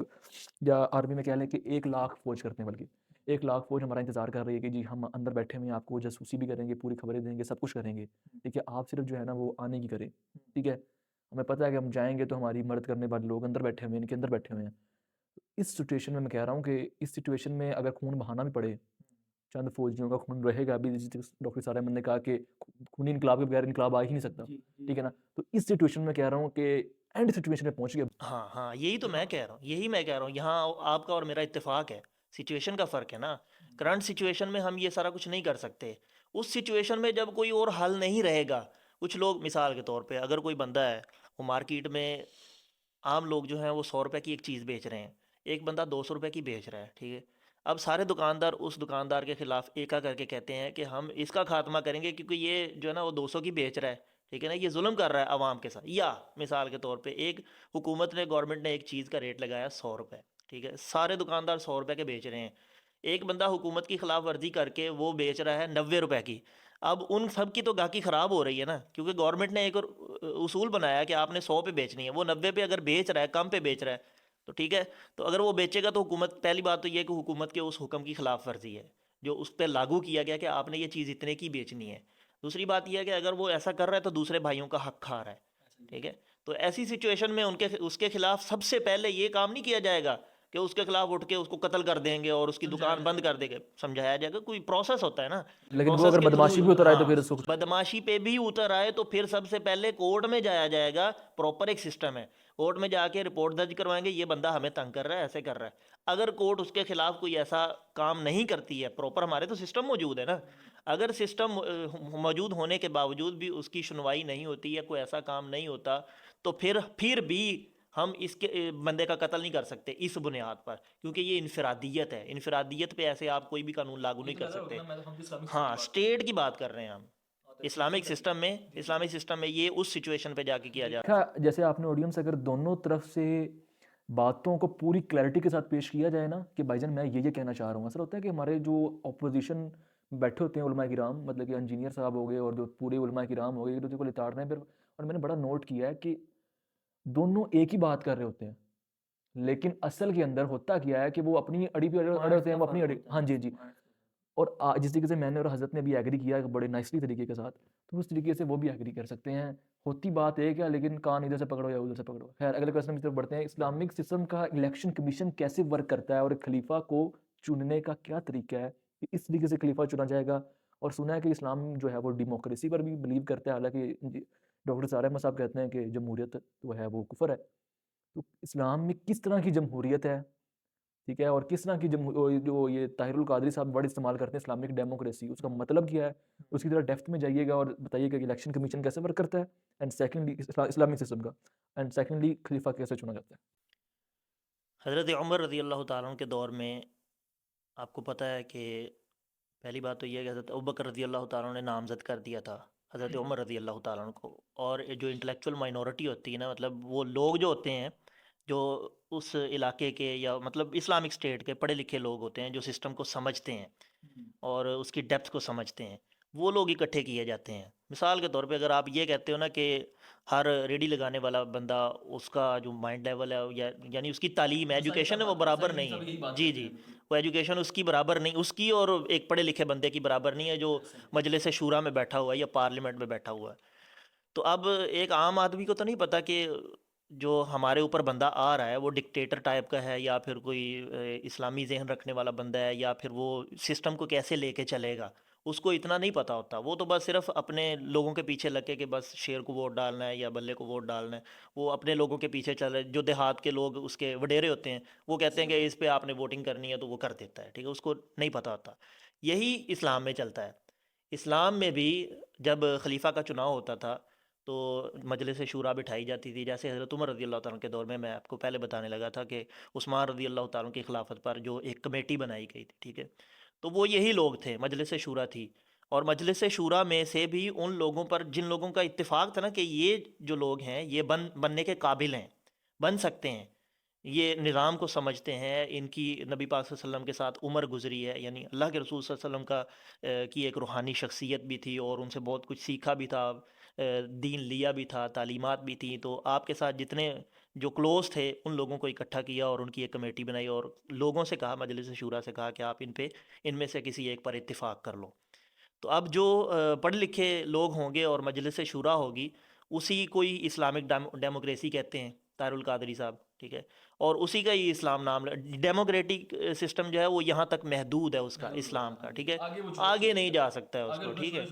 یا آرمی میں کہہ لیں کہ 1 لاکھ فوج کرتے ہیں, بلکہ 1 لاکھ فوج ہمارا انتظار کر رہی ہے کہ جی ہم اندر بیٹھے ہوئے ہیں, آپ کو جاسوسی بھی کریں گے, پوری خبریں دیں گے, سب کچھ کریں گے, ٹھیک ہے. آپ صرف جو ہے نا وہ آنے کی کریں, ٹھیک ہے. ہمیں پتہ ہے کہ ہم جائیں گے تو ہماری مدد کرنے والے لوگ اندر بیٹھے ہوئے ہیں, ان کے اندر بیٹھے ہوئے ہیں. اس سچویشن میں کہہ رہا ہوں کہ اس سچویشن میں اگر خون بہانا بھی پڑے, چند فوجیوں کا خون رہے گا. ابھی ڈاکٹر سارا احمد نے کہا کہ خونی انقلاب کے بغیر انقلاب آ ہی نہیں سکتا, ٹھیک ہے نا. تو اس سچویشن میں کہہ رہا ہوں کہ اینڈ سچویشن میں پہنچ گیا. ہاں یہی تو میں کہہ رہا ہوں, یہاں آپ کا اور میرا اتفاق ہے. سچویشن کا فرق ہے نا. کرنٹ سچویشن میں ہم یہ سارا کچھ نہیں کر سکتے. اس سچویشن میں جب کوئی اور حل نہیں رہے گا کچھ لوگ مثال کے طور پہ اگر کوئی بندہ ہے وہ مارکیٹ میں، عام لوگ جو ہیں وہ 100 روپے کی ایک چیز بیچ رہے ہیں، ایک بندہ 200 روپے کی بیچ رہا ہے، ٹھیک ہے؟ اب سارے دکاندار اس دکاندار کے خلاف ایکا کر کے کہتے ہیں کہ ہم اس کا خاتمہ کریں گے کیونکہ یہ جو ہے نا وہ 200 کی بیچ رہا ہے، ٹھیک ہے نا، یہ ظلم کر رہا ہے عوام کے ساتھ۔ یا مثال کے طور پہ ایک حکومت نے، گورنمنٹ نے ایک چیز کا ریٹ لگایا 100 روپے، ٹھیک ہے، سارے دکاندار 100 روپے کے بیچ رہے ہیں، ایک بندہ حکومت کی خلاف ورزی کر کے وہ بیچ رہا ہے 90 روپے کی۔ اب ان سب کی تو گاہکی خراب ہو رہی ہے نا، کیونکہ گورنمنٹ نے ایک اور اصول بنایا ہے کہ آپ نے 100 پہ بیچنی ہے، وہ 90 پہ اگر بیچ رہا ہے، کم پہ بیچ رہا ہے تو ٹھیک ہے، تو اگر وہ بیچے گا تو حکومت، پہلی بات تو یہ کہ حکومت کے اس حکم کی خلاف ورزی ہے جو اس پہ لاگو کیا گیا کہ آپ نے یہ چیز اتنے کی بیچنی ہے۔ دوسری بات یہ ہے کہ اگر وہ ایسا کر رہا ہے تو دوسرے بھائیوں کا حق کھا رہا ہے، ٹھیک ہے؟ تو ایسی سچویشن میں اس کے خلاف سب سے پہلے یہ کام نہیں کیا جائے گا کہ اس کے خلاف اٹھ کے اس کو قتل کر دیں گے اور اس کی دکان بند کر دیں گے، سمجھایا جائے گا، کوئی پروسیس ہوتا ہے نا، لیکن وہ پروسیس اگر کے تھرو۔ بدماشی بھی اتر آئے تو ہاں، پھر اس کو بدماشی پہ بھی اتر آئے تو پھر سب سے پہلے کورٹ میں جایا جائے گا، پراپر ایک سسٹم ہے، کورٹ میں جا کے رپورٹ درج کروائیں گے یہ بندہ ہمیں تنگ کر رہا ہے، ایسے کر رہا ہے۔ اگر کورٹ اس کے خلاف کوئی ایسا کام نہیں کرتی ہے پراپر، ہمارے تو سسٹم موجود ہے نا، اگر سسٹم موجود ہونے کے باوجود بھی اس کی سنوائی نہیں ہوتی ہے، کوئی ایسا کام نہیں ہوتا، تو پھر بھی ہم اس کے بندے کا قتل نہیں کر سکتے اس بنیاد پر، کیونکہ یہ انفرادیت ہے، انفرادیت پہ ایسے آپ کوئی بھی قانون لاگو نہیں کر سکتے۔ ہاں، اسٹیٹ کی بات کر رہے ہیں ہم، اسلامک سسٹم میں یہ اس سچویشن پہ جا کے کیا جا رہا ہے۔ جیسے آپ نے آڈینس اگر دونوں طرف سے باتوں کو پوری کلیئرٹی کے ساتھ پیش کیا جائے نا کہ بھائی جان میں یہ کہنا چاہ رہا ہوں، اصل ہوتا ہے کہ ہمارے جو اپوزیشن بیٹھے ہوتے ہیں علماء کرام، مطلب کہ انجینئر صاحب ہو گئے اور جو پورے علماء کرام ہو گئے، ایک دوسرے کو لتاڑ رہے ہیں پھر، اور میں نے بڑا نوٹ کیا ہے کہ دونوں ایک ہی بات کر رہے ہوتے ہیں، لیکن اصل کے اندر ہوتا کیا ہے کہ وہ اپنی اڑی پہ اڑے ہوتے ہیں، وہ اپنی اڑی، ہاں جی جی، اور جس طریقے سے میں نے اور حضرت نے بھی ایگری کیا ہے بڑے نائسلی طریقے کے ساتھ، تو اس طریقے سے وہ بھی ایگری کر سکتے ہیں۔ ہوتی بات ایک ہے لیکن کان ادھر سے پکڑو یا ادھر سے پکڑو۔ خیر اگلے کویسچن کی طرف بڑھتے ہیں۔ اسلامک سسٹم کا الیکشن کمیشن کیسے ورک کرتا ہے اور ایک خلیفہ کو چننے کا کیا طریقہ ہے کہ اس طریقے سے خلیفہ چنا جائے گا؟ اور سنا ہے کہ اسلام جو ہے وہ ڈیموکریسی پر بھی بلیو کرتا ہے، حالانکہ ڈاکٹر سارہ احمد صاحب کہتے ہیں کہ جمہوریت جو ہے وہ کفر ہے۔ تو اسلام میں کس طرح کی جمہوریت ہے، ٹھیک ہے، اور کس طرح کی جو یہ طاہر القادری صاحب ورڈ استعمال کرتے ہیں اسلامک ڈیموکریسی، اس کا مطلب کیا ہے؟ اس کی طرح ڈیپتھ میں جائیے گا اور بتائیے کہ الیکشن کمیشن کیسے ورک کرتا ہے، اینڈ سیکنڈلی اسلامک سسٹم کا، اینڈ سیکنڈلی خلیفہ کیسے چنا جاتا ہے؟ حضرت عمر رضی اللہ تعالیٰ عنہ کے دور میں آپ کو پتہ ہے کہ پہلی بات تو یہ ہے کہ حضرت ابوبکر رضی اللہ تعالیٰ عنہ نے نامزد کر دیا تھا حضرت عمر رضی اللہ تعالیٰ عنہ کو، اور جو انٹلیکچوئل مائنورٹی ہوتی ہے نا، مطلب وہ لوگ جو ہوتے ہیں جو اس علاقے کے یا مطلب اسلامک اسٹیٹ کے پڑھے لکھے لوگ ہوتے ہیں جو سسٹم کو سمجھتے ہیں اور اس کی ڈیپتھ کو سمجھتے ہیں، وہ لوگ اکٹھے کیے جاتے ہیں۔ مثال کے طور پہ اگر آپ یہ کہتے ہو نا کہ ہر ریڈی لگانے والا بندہ، اس کا جو مائنڈ لیول ہے یعنی اس کی تعلیم ایجوکیشن ہے وہ برابر نہیں ہے، جی جی، وہ ایجوکیشن اس کی برابر نہیں، اس کی اور ایک پڑھے لکھے بندے کی برابر نہیں ہے جو مجلس شورا میں بیٹھا ہوا ہے یا پارلیمنٹ میں بیٹھا ہوا ہے۔ تو اب ایک عام آدمی کو تو نہیں پتہ کہ جو ہمارے اوپر بندہ آ رہا ہے وہ ڈکٹیٹر ٹائپ کا ہے یا پھر کوئی اسلامی ذہن رکھنے والا بندہ ہے یا پھر وہ سسٹم کو کیسے لے کے چلے گا، اس کو اتنا نہیں پتہ ہوتا۔ وہ تو بس صرف اپنے لوگوں کے پیچھے لگ کے کہ بس شیر کو ووٹ ڈالنا ہے یا بلے کو ووٹ ڈالنا ہے، وہ اپنے لوگوں کے پیچھے چل رہے، جو دیہات کے لوگ اس کے وڈیرے ہوتے ہیں وہ کہتے ہیں کہ اس پہ آپ نے ووٹنگ کرنی ہے تو وہ کر دیتا ہے، ٹھیک ہے، اس کو نہیں پتہ ہوتا۔ یہی اسلام میں چلتا ہے۔ اسلام میں بھی جب خلیفہ کا چناؤ ہوتا تھا تو مجلس شورا بٹھائی جاتی تھی، جیسے حضرت عمر رضی اللہ تعالیٰ کے دور میں آپ کو پہلے بتانے لگا تھا کہ عثمان رضی اللہ تعالیٰ کی خلافت پر جو ایک کمیٹی بنائی گئی تھی، ٹھیک ہے، تو وہ یہی لوگ تھے، مجلس شورا تھی، اور مجلس شورا میں سے بھی ان لوگوں پر جن لوگوں کا اتفاق تھا نا کہ یہ جو لوگ ہیں یہ بننے کے قابل ہیں، بن سکتے ہیں، یہ نظام کو سمجھتے ہیں، ان کی نبی پاک صلی اللہ علیہ وسلم کے ساتھ عمر گزری ہے، یعنی اللہ کے رسول صلی اللہ علیہ وسلم کا کی ایک روحانی شخصیت بھی تھی اور ان سے بہت کچھ سیکھا بھی تھا، دین لیا بھی تھا، تعلیمات بھی تھیں، تو آپ کے ساتھ جتنے جو کلوز تھے ان لوگوں کو اکٹھا کیا اور ان کی ایک کمیٹی بنائی اور لوگوں سے کہا، مجلس شورا سے کہا کہ آپ ان میں سے کسی ایک پر اتفاق کر لو۔ تو اب جو پڑھے لکھے لوگ ہوں گے اور مجلس شورا ہوگی، اسی کوئی اسلامک ڈیموکریسی کہتے ہیں طاہر القادری صاحب، ٹھیک ہے، اور اسی کا ہی اسلام نام ڈیموکریٹک سسٹم جو ہے وہ یہاں تک محدود ہے اس کا اسلام کا، ٹھیک ہے، آگے نہیں جا سکتا ہے اس کو، ٹھیک ہے،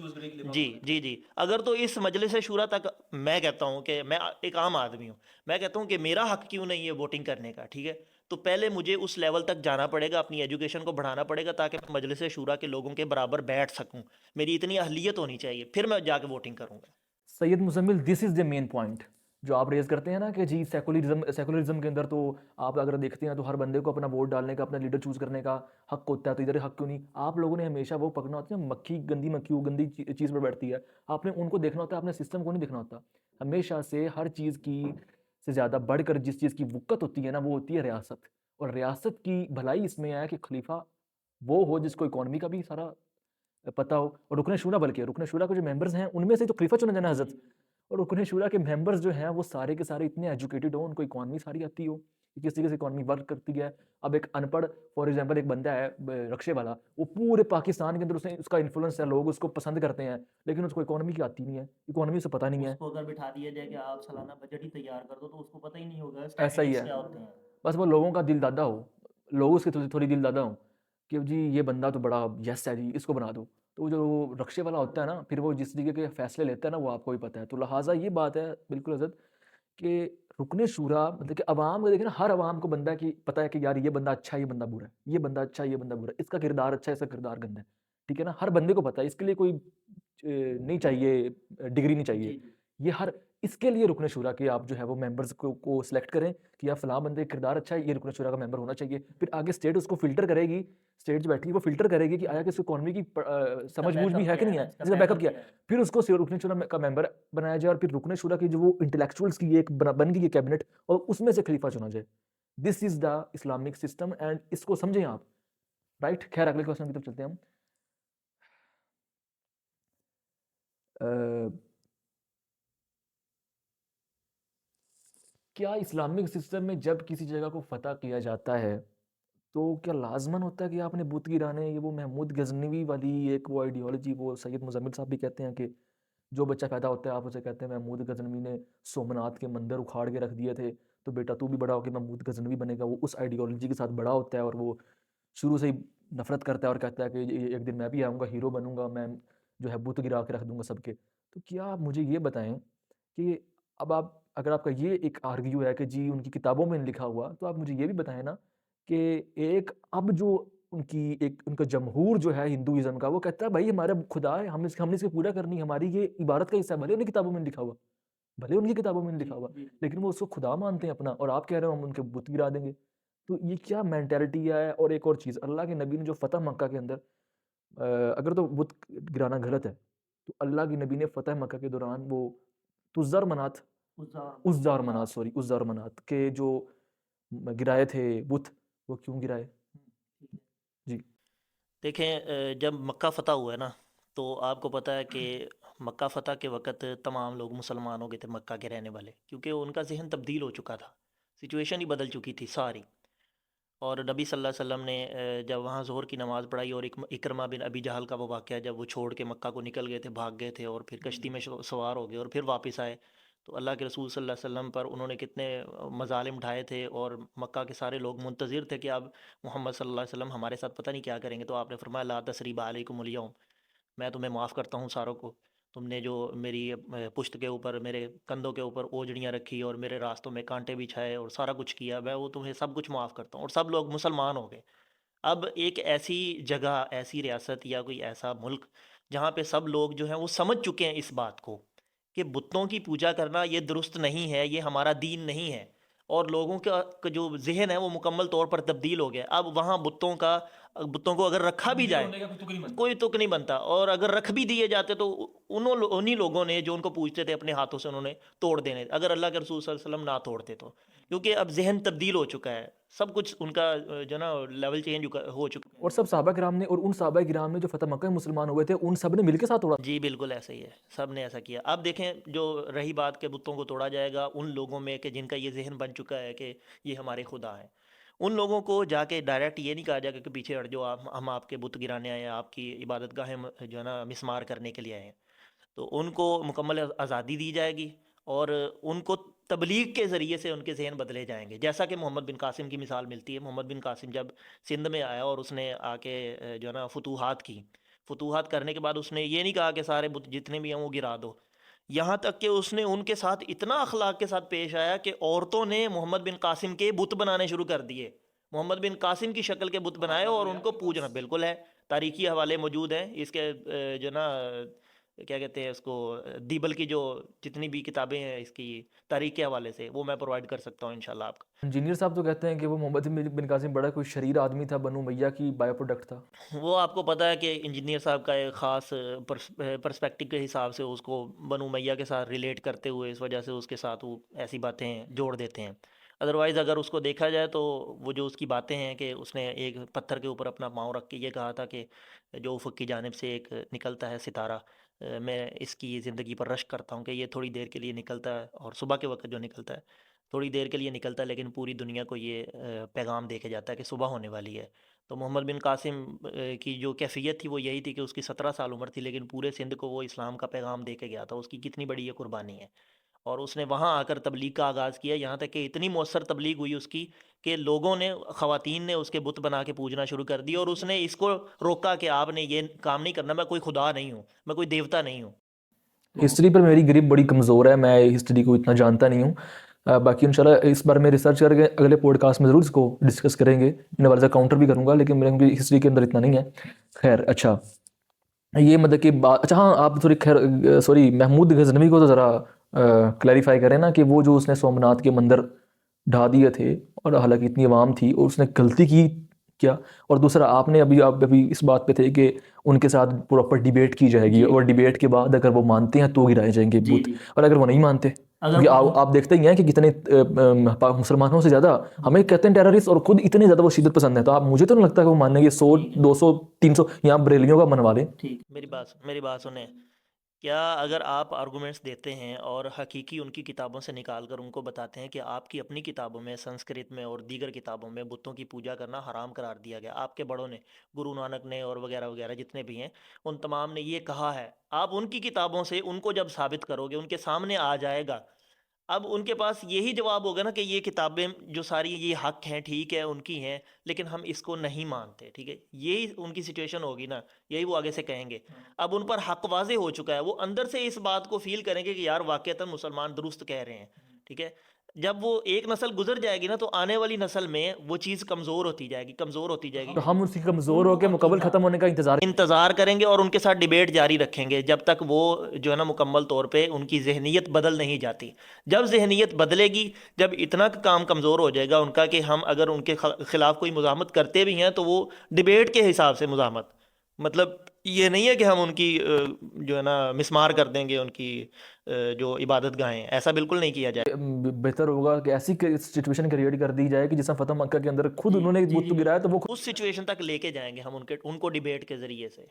جی جی جی۔ اگر تو اس مجلس شورا تک میں کہتا ہوں کہ میں ایک عام آدمی ہوں، میں کہتا ہوں کہ میرا حق کیوں نہیں ہے ووٹنگ کرنے کا، ٹھیک ہے، تو پہلے مجھے اس لیول تک جانا پڑے گا، اپنی ایجوکیشن کو بڑھانا پڑے گا تاکہ میں مجلس شورا کے لوگوں کے برابر بیٹھ سکوں، میری اتنی اہلیت ہونی چاہیے، پھر میں جا کے ووٹنگ کروں گا۔ سید مزمل دس از دا مین پوائنٹ جو آپ ریز کرتے ہیں نا کہ جی سیکولرزم کے اندر تو آپ اگر دیکھتے ہیں تو ہر بندے کو اپنا ووٹ ڈالنے کا، اپنا لیڈر چوز کرنے کا حق ہوتا ہے، تو ادھر حق کیوں نہیں؟ آپ لوگوں نے ہمیشہ وہ پکڑنا ہوتا ہے مکھی، گندی مکھی، وہ گندی چیز پر بیٹھتی ہے، آپ نے ان کو دیکھنا ہوتا ہے، اپنے سسٹم کو نہیں دیکھنا ہوتا۔ ہمیشہ سے ہر چیز کی سے زیادہ بڑھ کر جس چیز کی وقت ہوتی ہے نا، وہ ہوتی ہے ریاست، اور ریاست کی بھلائی اس میں ہے کہ خلیفہ وہ ہو جس کو اکانومی کا بھی سارا پتہ ہو، اور رکن شورا، بلکہ رکن شورا کے جو ممبرز ہیں ان میں سے تو خلیفہ چنا جانا حضرت، اور رکن شورا کے ممبرز جو ہیں وہ سارے کے سارے اتنے ایجوکیٹڈ ہوں، ان کو اکانومی ساری آتی ہو کہ کس طریقے سے اکانومی ورک کرتی ہے۔ اب ایک ان پڑھ، فار ایگزامپل ایک بندہ ہے رکشے والا، وہ پورے پاکستان کے اندر اس کا انفلوئنس ہے، لوگ اس کو پسند کرتے ہیں، لیکن اس کو اکانومی کی آتی نہیں ہے، اکانومی سے پتہ نہیں ہے۔ اس کو اگر بٹھا دیا جائے کہ آپ سالانہ بجٹ ہی تیار کر دو تو اس کو پتہ ہی نہیں ہوگا ایسا ہی اسٹریٹجکس ہے، کیا ہوتے ہیں۔ بس وہ لوگوں کا دل دادا ہو، لوگ اس کے تھوڑی دل دادا ہوں کہ جی یہ بندہ تو بڑا یس ہے جی، اس کو بنا دو۔ تو جو رکشے والا ہوتا ہے نا، پھر وہ جس طریقے کے فیصلے لیتا ہے نا، وہ آپ کو بھی پتہ ہے۔ تو لہٰذا یہ بات ہے بالکل حضرت کہ رکن شورا مطلب کہ عوام کو دیکھیں نا، ہر عوام کو بندہ کی پتہ ہے کہ یار یہ بندہ اچھا ہے، یہ بندہ برا ہے، یہ بندہ اچھا ہے، یہ بندہ برا ہے، اس کا کردار اچھا ہے، اس کا کردار گندا ہے، ٹھیک ہے نا، ہر بندے کو پتہ ہے۔ اس کے لیے کوئی نہیں چاہیے، ڈگری نہیں چاہیے، یہ ہر اس کے لیے رکن شورا کے آپ جو ہے وہ ممبرز کو سلیکٹ کریں کہ آپ فلاں بندے کا کردار اچھا ہے، یہ رکن شورا کا ممبر ہونا چاہیے۔ پھر آگے اسٹیٹ اس کو فلٹر کرے گی، اسٹیٹ جو بیٹھی ہے وہ فلٹر کرے گی کہ آیا کہ اس کو اکانومی کی سمجھ بوجھ بھی ہے کہ نہیں ہے، اس کا بیک اپ کیا ہے، پھر اس کو رکن شورا کا ممبر بنایا جائے، اور پھر رکن شورا کی جو وہ انٹلیکچوئلس کی ایک بن گئی ہے کیبنٹ، اور اس میں سے خلیفہ چنا جائے۔ دس از دا اسلامک سسٹم، اینڈ اس کو سمجھیں آپ، رائٹ؟ خیر اگلے کوشچن کی طرف چلتے ہیں ہم۔ کیا اسلامک سسٹم میں جب کسی جگہ کو فتح کیا جاتا ہے تو کیا لازماً ہوتا ہے کہ آپ نے بت گرانے؟ یہ وہ محمود غزنوی والی ایک وہ آئیڈیالوجی، وہ سید مزمل صاحب بھی کہتے ہیں کہ جو بچہ پیدا ہوتا ہے آپ اسے کہتے ہیں محمود غزنوی نے سومنات کے مندر اکھاڑ کے رکھ دیے تھے، تو بیٹا تو بھی بڑا ہو کے محمود غزنوی بنے گا۔ وہ اس آئیڈیالوجی کے ساتھ بڑا ہوتا ہے، اور وہ شروع سے ہی نفرت کرتا ہے اور کہتا ہے کہ ایک دن میں بھی آؤں گا، ہیرو بنوں گا، میں جو ہے بت گرا کے رکھ دوں گا سب کے۔ تو کیا آپ مجھے یہ بتائیں کہ اب آپ اگر آپ کا یہ ایک آرگیو ہے کہ جی ان کی کتابوں میں لکھا ہوا، تو آپ مجھے یہ بھی بتائیں نا کہ ایک اب جو ان کا جمہور جو ہے ہندوازم کا، وہ کہتا ہے بھائی ہمارا خدا ہے، ہم نے اس کو پورا کرنی، ہماری یہ عبادت کا حصہ ہے، بھلے ان کی کتابوں میں لکھا ہوا، بھلے ان کی کتابوں میں لکھا ہوا، لیکن وہ اس کو خدا مانتے ہیں اپنا، اور آپ کہہ رہے ہو ہم ان کے بت گرا دیں گے۔ تو یہ کیا مینٹیلٹی ہے؟ اور ایک اور چیز، اللہ کے نبی نے جو فتح مکہ کے اندر اگر تو بت گرانا غلط ہے، تو اللہ کے نبی نے فتح مکہ کے دوران وہ تزار منات، عزا اور منات کے جو گرائے تھے بت، وہ کیوں گرائے؟ جی دیکھیں جب مکہ فتح ہوا ہے نا، تو آپ کو پتہ ہے کہ مکہ فتح کے وقت تمام لوگ مسلمان ہو گئے تھے مکہ کے رہنے والے، کیونکہ ان کا ذہن تبدیل ہو چکا تھا، سچویشن ہی بدل چکی تھی ساری۔ اور نبی صلی اللہ علیہ وسلم نے جب وہاں ظہر کی نماز پڑھائی، اور اکرمہ بن ابی جہل کا وہ واقعہ جب وہ چھوڑ کے مکہ کو نکل گئے تھے، بھاگ گئے تھے، اور پھر کشتی میں سوار ہو گئے اور پھر واپس آئے، تو اللہ کے رسول صلی اللہ علیہ وسلم پر انہوں نے کتنے مظالم ڈھائے تھے، اور مکہ کے سارے لوگ منتظر تھے کہ اب محمد صلی اللہ علیہ وسلم ہمارے ساتھ پتہ نہیں کیا کریں گے۔ تو آپ نے فرمایا لا تثریب علیکم الیوم، میں تمہیں معاف کرتا ہوں ساروں کو، تم نے جو میری پشت کے اوپر، میرے کندھوں کے اوپر اوجڑیاں رکھی اور میرے راستوں میں کانٹے بچھائے اور سارا کچھ کیا، میں وہ تمہیں سب کچھ معاف کرتا ہوں، اور سب لوگ مسلمان ہو گئے۔ اب ایک ایسی جگہ، ایسی ریاست یا کوئی ایسا ملک جہاں پہ سب لوگ جو ہیں وہ سمجھ چکے ہیں اس بات کو کہ بتوں کی پوجا کرنا یہ درست نہیں ہے، یہ ہمارا دین نہیں ہے، اور لوگوں کا جو ذہن ہے وہ مکمل طور پر تبدیل ہو گیا۔ اب وہاں بتوں کو اگر رکھا بھی جائے کوئی تک نہیں بنتا، اور اگر رکھ بھی دیے جاتے تو انہی لوگوں نے جو ان کو پوجتے تھے اپنے ہاتھوں سے انہوں نے توڑ دینے، اگر اللہ کے رسول صلی اللہ علیہ وسلم نہ توڑتے تو، کیونکہ اب ذہن تبدیل ہو چکا ہے، سب کچھ ان کا جو نا لیول چینج ہو چکا ہے۔ اور سب صحابہ کرام نے، اور ان صحابہ کرام نے جو فتح مکہ میں مسلمان ہوئے تھے، ان سب نے مل کے ساتھ توڑا۔ جی بالکل ایسا ہی ہے، سب نے ایسا کیا۔ اب دیکھیں جو رہی بات کہ بتوں کو توڑا جائے گا، ان لوگوں میں کہ جن کا یہ ذہن بن چکا ہے کہ یہ ہمارے خدا ہیں، ان لوگوں کو جا کے ڈائریکٹ یہ نہیں کہا جائے گا کہ پیچھے ہٹ جو، ہم آپ کے بت گرانے آئے ہیں، آپ کی عبادت گاہیں جو ہے نا مسمار کرنے کے لیے آئے ہیں۔ تو ان کو مکمل آزادی دی جائے گی، اور ان کو تبلیغ کے ذریعے سے ان کے ذہن بدلے جائیں گے، جیسا کہ محمد بن قاسم کی مثال ملتی ہے۔ محمد بن قاسم جب سندھ میں آیا اور اس نے آ کے جو ہے نا فتوحات کرنے کے بعد اس نے یہ نہیں کہا کہ سارے بت جتنے بھی ہیں وہ گرا دو، یہاں تک کہ اس نے ان کے ساتھ اتنا اخلاق کے ساتھ پیش آیا کہ عورتوں نے محمد بن قاسم کے بت بنانے شروع کر دیے، محمد بن قاسم کی شکل کے بت بنائے اور ان کو پوجنا۔ بالکل ہے، تاریخی حوالے موجود ہیں اس کے جو نا کیا کہتے ہیں اس کو، دیبل کی جو جتنی بھی کتابیں ہیں اس کی تاریخ کے حوالے سے، وہ میں پرووائڈ کر سکتا ہوں انشاءاللہ آپ کو۔ انجینئر صاحب تو کہتے ہیں کہ وہ محمد بن قاسم بڑا کوئی شریر آدمی تھا، بنو امیہ کی بایو پروڈکٹ تھا۔ وہ آپ کو پتہ ہے کہ انجینئر صاحب کا ایک خاص پرسپیکٹو کے حساب سے اس کو بنو امیہ کے ساتھ ریلیٹ کرتے ہوئے اس وجہ سے اس کے ساتھ وہ ایسی باتیں جوڑ دیتے ہیں۔ ادروائز اگر اس کو دیکھا جائے تو وہ جو اس کی باتیں ہیں کہ اس نے ایک پتھر کے اوپر اپنا پاؤں رکھ کے یہ کہا تھا کہ جو افق کی جانب سے ایک نکلتا ہے ستارہ، میں اس کی زندگی پر رشک کرتا ہوں کہ یہ تھوڑی دیر کے لیے نکلتا ہے، اور صبح کے وقت جو نکلتا ہے تھوڑی دیر کے لیے نکلتا ہے، لیکن پوری دنیا کو یہ پیغام دے کے جاتا ہے کہ صبح ہونے والی ہے۔ تو محمد بن قاسم کی جو کیفیت تھی وہ یہی تھی کہ اس کی 17 سال عمر تھی، لیکن پورے سندھ کو وہ اسلام کا پیغام دے کے گیا تھا۔ اس کی کتنی بڑی یہ قربانی ہے، اور اس نے وہاں آ کر تبلیغ کا آغاز کیا، یہاں تک کہ اتنی مؤثر تبلیغ ہوئی اس کی کہ لوگوں نے، خواتین نے اس کے بت بنا کے پوجنا شروع کر دی، اور اس نے اس کو روکا کہ آپ نے یہ کام نہیں کرنا، میں کوئی خدا نہیں ہوں، میں کوئی دیوتا نہیں ہوں۔ ہسٹری پر میری گریپ بڑی کمزور ہے، میں ہسٹری کو اتنا جانتا نہیں ہوں، باقی انشاءاللہ اس بارے میں ریسرچ کر کے اگلے پوڈ کاسٹ میں ضرور اس کو ڈسکس کریں گے، ان حوالے سے کاؤنٹر بھی کروں گا، لیکن میرے ہسٹری کے اندر اتنا نہیں ہے۔ خیر اچھا، یہ مطلب کہ بات، اچھا ہاں آپ تھوڑی خیر سوری محمود غزنوی کو تو ذرا کلیریفائی کریں نا کہ وہ جو اس نے سومناتھ کے مندر ڈھا دیے تھے، اور حالانکہ اتنی عوام تھی، اور اس نے غلطی کی کیا؟ اور دوسرا آپ ابھی اس بات پہ تھے کہ ان کے ساتھ پراپر ڈیبیٹ کی جائے گی، اور ڈیبیٹ کے بعد اگر وہ مانتے ہیں تو گرائے جائیں گے بت، اور اگر وہ نہیں مانتے، کیونکہ آپ دیکھتے ہی ہیں کہ کتنے مسلمانوں سے زیادہ ہمیں کہتے ہیں ٹیررسٹ، اور خود اتنے زیادہ وہ شدت پسند ہیں، تو آپ مجھے تو نہیں لگتا کہ وہ مانیں گے 100 200 300 یہاں بریلیوں کا منوا لیں۔ میری بات سنیں، کیا اگر آپ آرگومنٹس دیتے ہیں اور حقیقی ان کی کتابوں سے نکال کر ان کو بتاتے ہیں کہ آپ کی اپنی کتابوں میں، سنسکرت میں اور دیگر کتابوں میں بتوں کی پوجا کرنا حرام قرار دیا گیا، آپ کے بڑوں نے، گرو نانک نے اور وغیرہ وغیرہ جتنے بھی ہیں، ان تمام نے یہ کہا ہے، آپ ان کی کتابوں سے ان کو جب ثابت کرو گے، ان کے سامنے آ جائے گا، اب ان کے پاس یہی جواب ہوگا نا کہ یہ کتابیں جو ساری یہ حق ہیں، ٹھیک ہے ان کی ہیں، لیکن ہم اس کو نہیں مانتے، ٹھیک ہے، یہی ان کی سچویشن ہوگی نا، یہی وہ آگے سے کہیں گے۔ اب ان پر حق واضح ہو چکا ہے، وہ اندر سے اس بات کو فیل کریں گے کہ یار واقعتاً مسلمان درست کہہ رہے ہیں، ٹھیک ہے۔ جب وہ ایک نسل گزر جائے گی نا تو آنے والی نسل میں وہ چیز کمزور ہوتی جائے گی، کمزور ہوتی جائے گی، تو ہم اس کی کمزور ہو کے مکمل ختم ہونے کا انتظار کریں گے، اور ان کے ساتھ ڈیبیٹ جاری رکھیں گے جب تک وہ جو ہے نا مکمل طور پہ ان کی ذہنیت بدل نہیں جاتی۔ جب ذہنیت بدلے گی، جب اتنا کام کمزور ہو جائے گا ان کا کہ ہم اگر ان کے خلاف کوئی مزاحمت کرتے بھی ہیں تو وہ ڈیبیٹ کے حساب سے مزاحمت، مطلب یہ نہیں ہے کہ ہم ان کی جو ہے نا مسمار کر دیں گے ان کی جو عبادت گاہیں، ایسا بالکل نہیں کیا جائے۔ بہتر ہوگا کہ ایسی سچویشن کریٹ کر دی جائے کہ جس میں فتح مکہ کے اندر خود انہوں نے بت گرایا تو وہ اس سچویشن تک لے کے جائیں گے ہم ان کو ڈیبیٹ کے ذریعے سے۔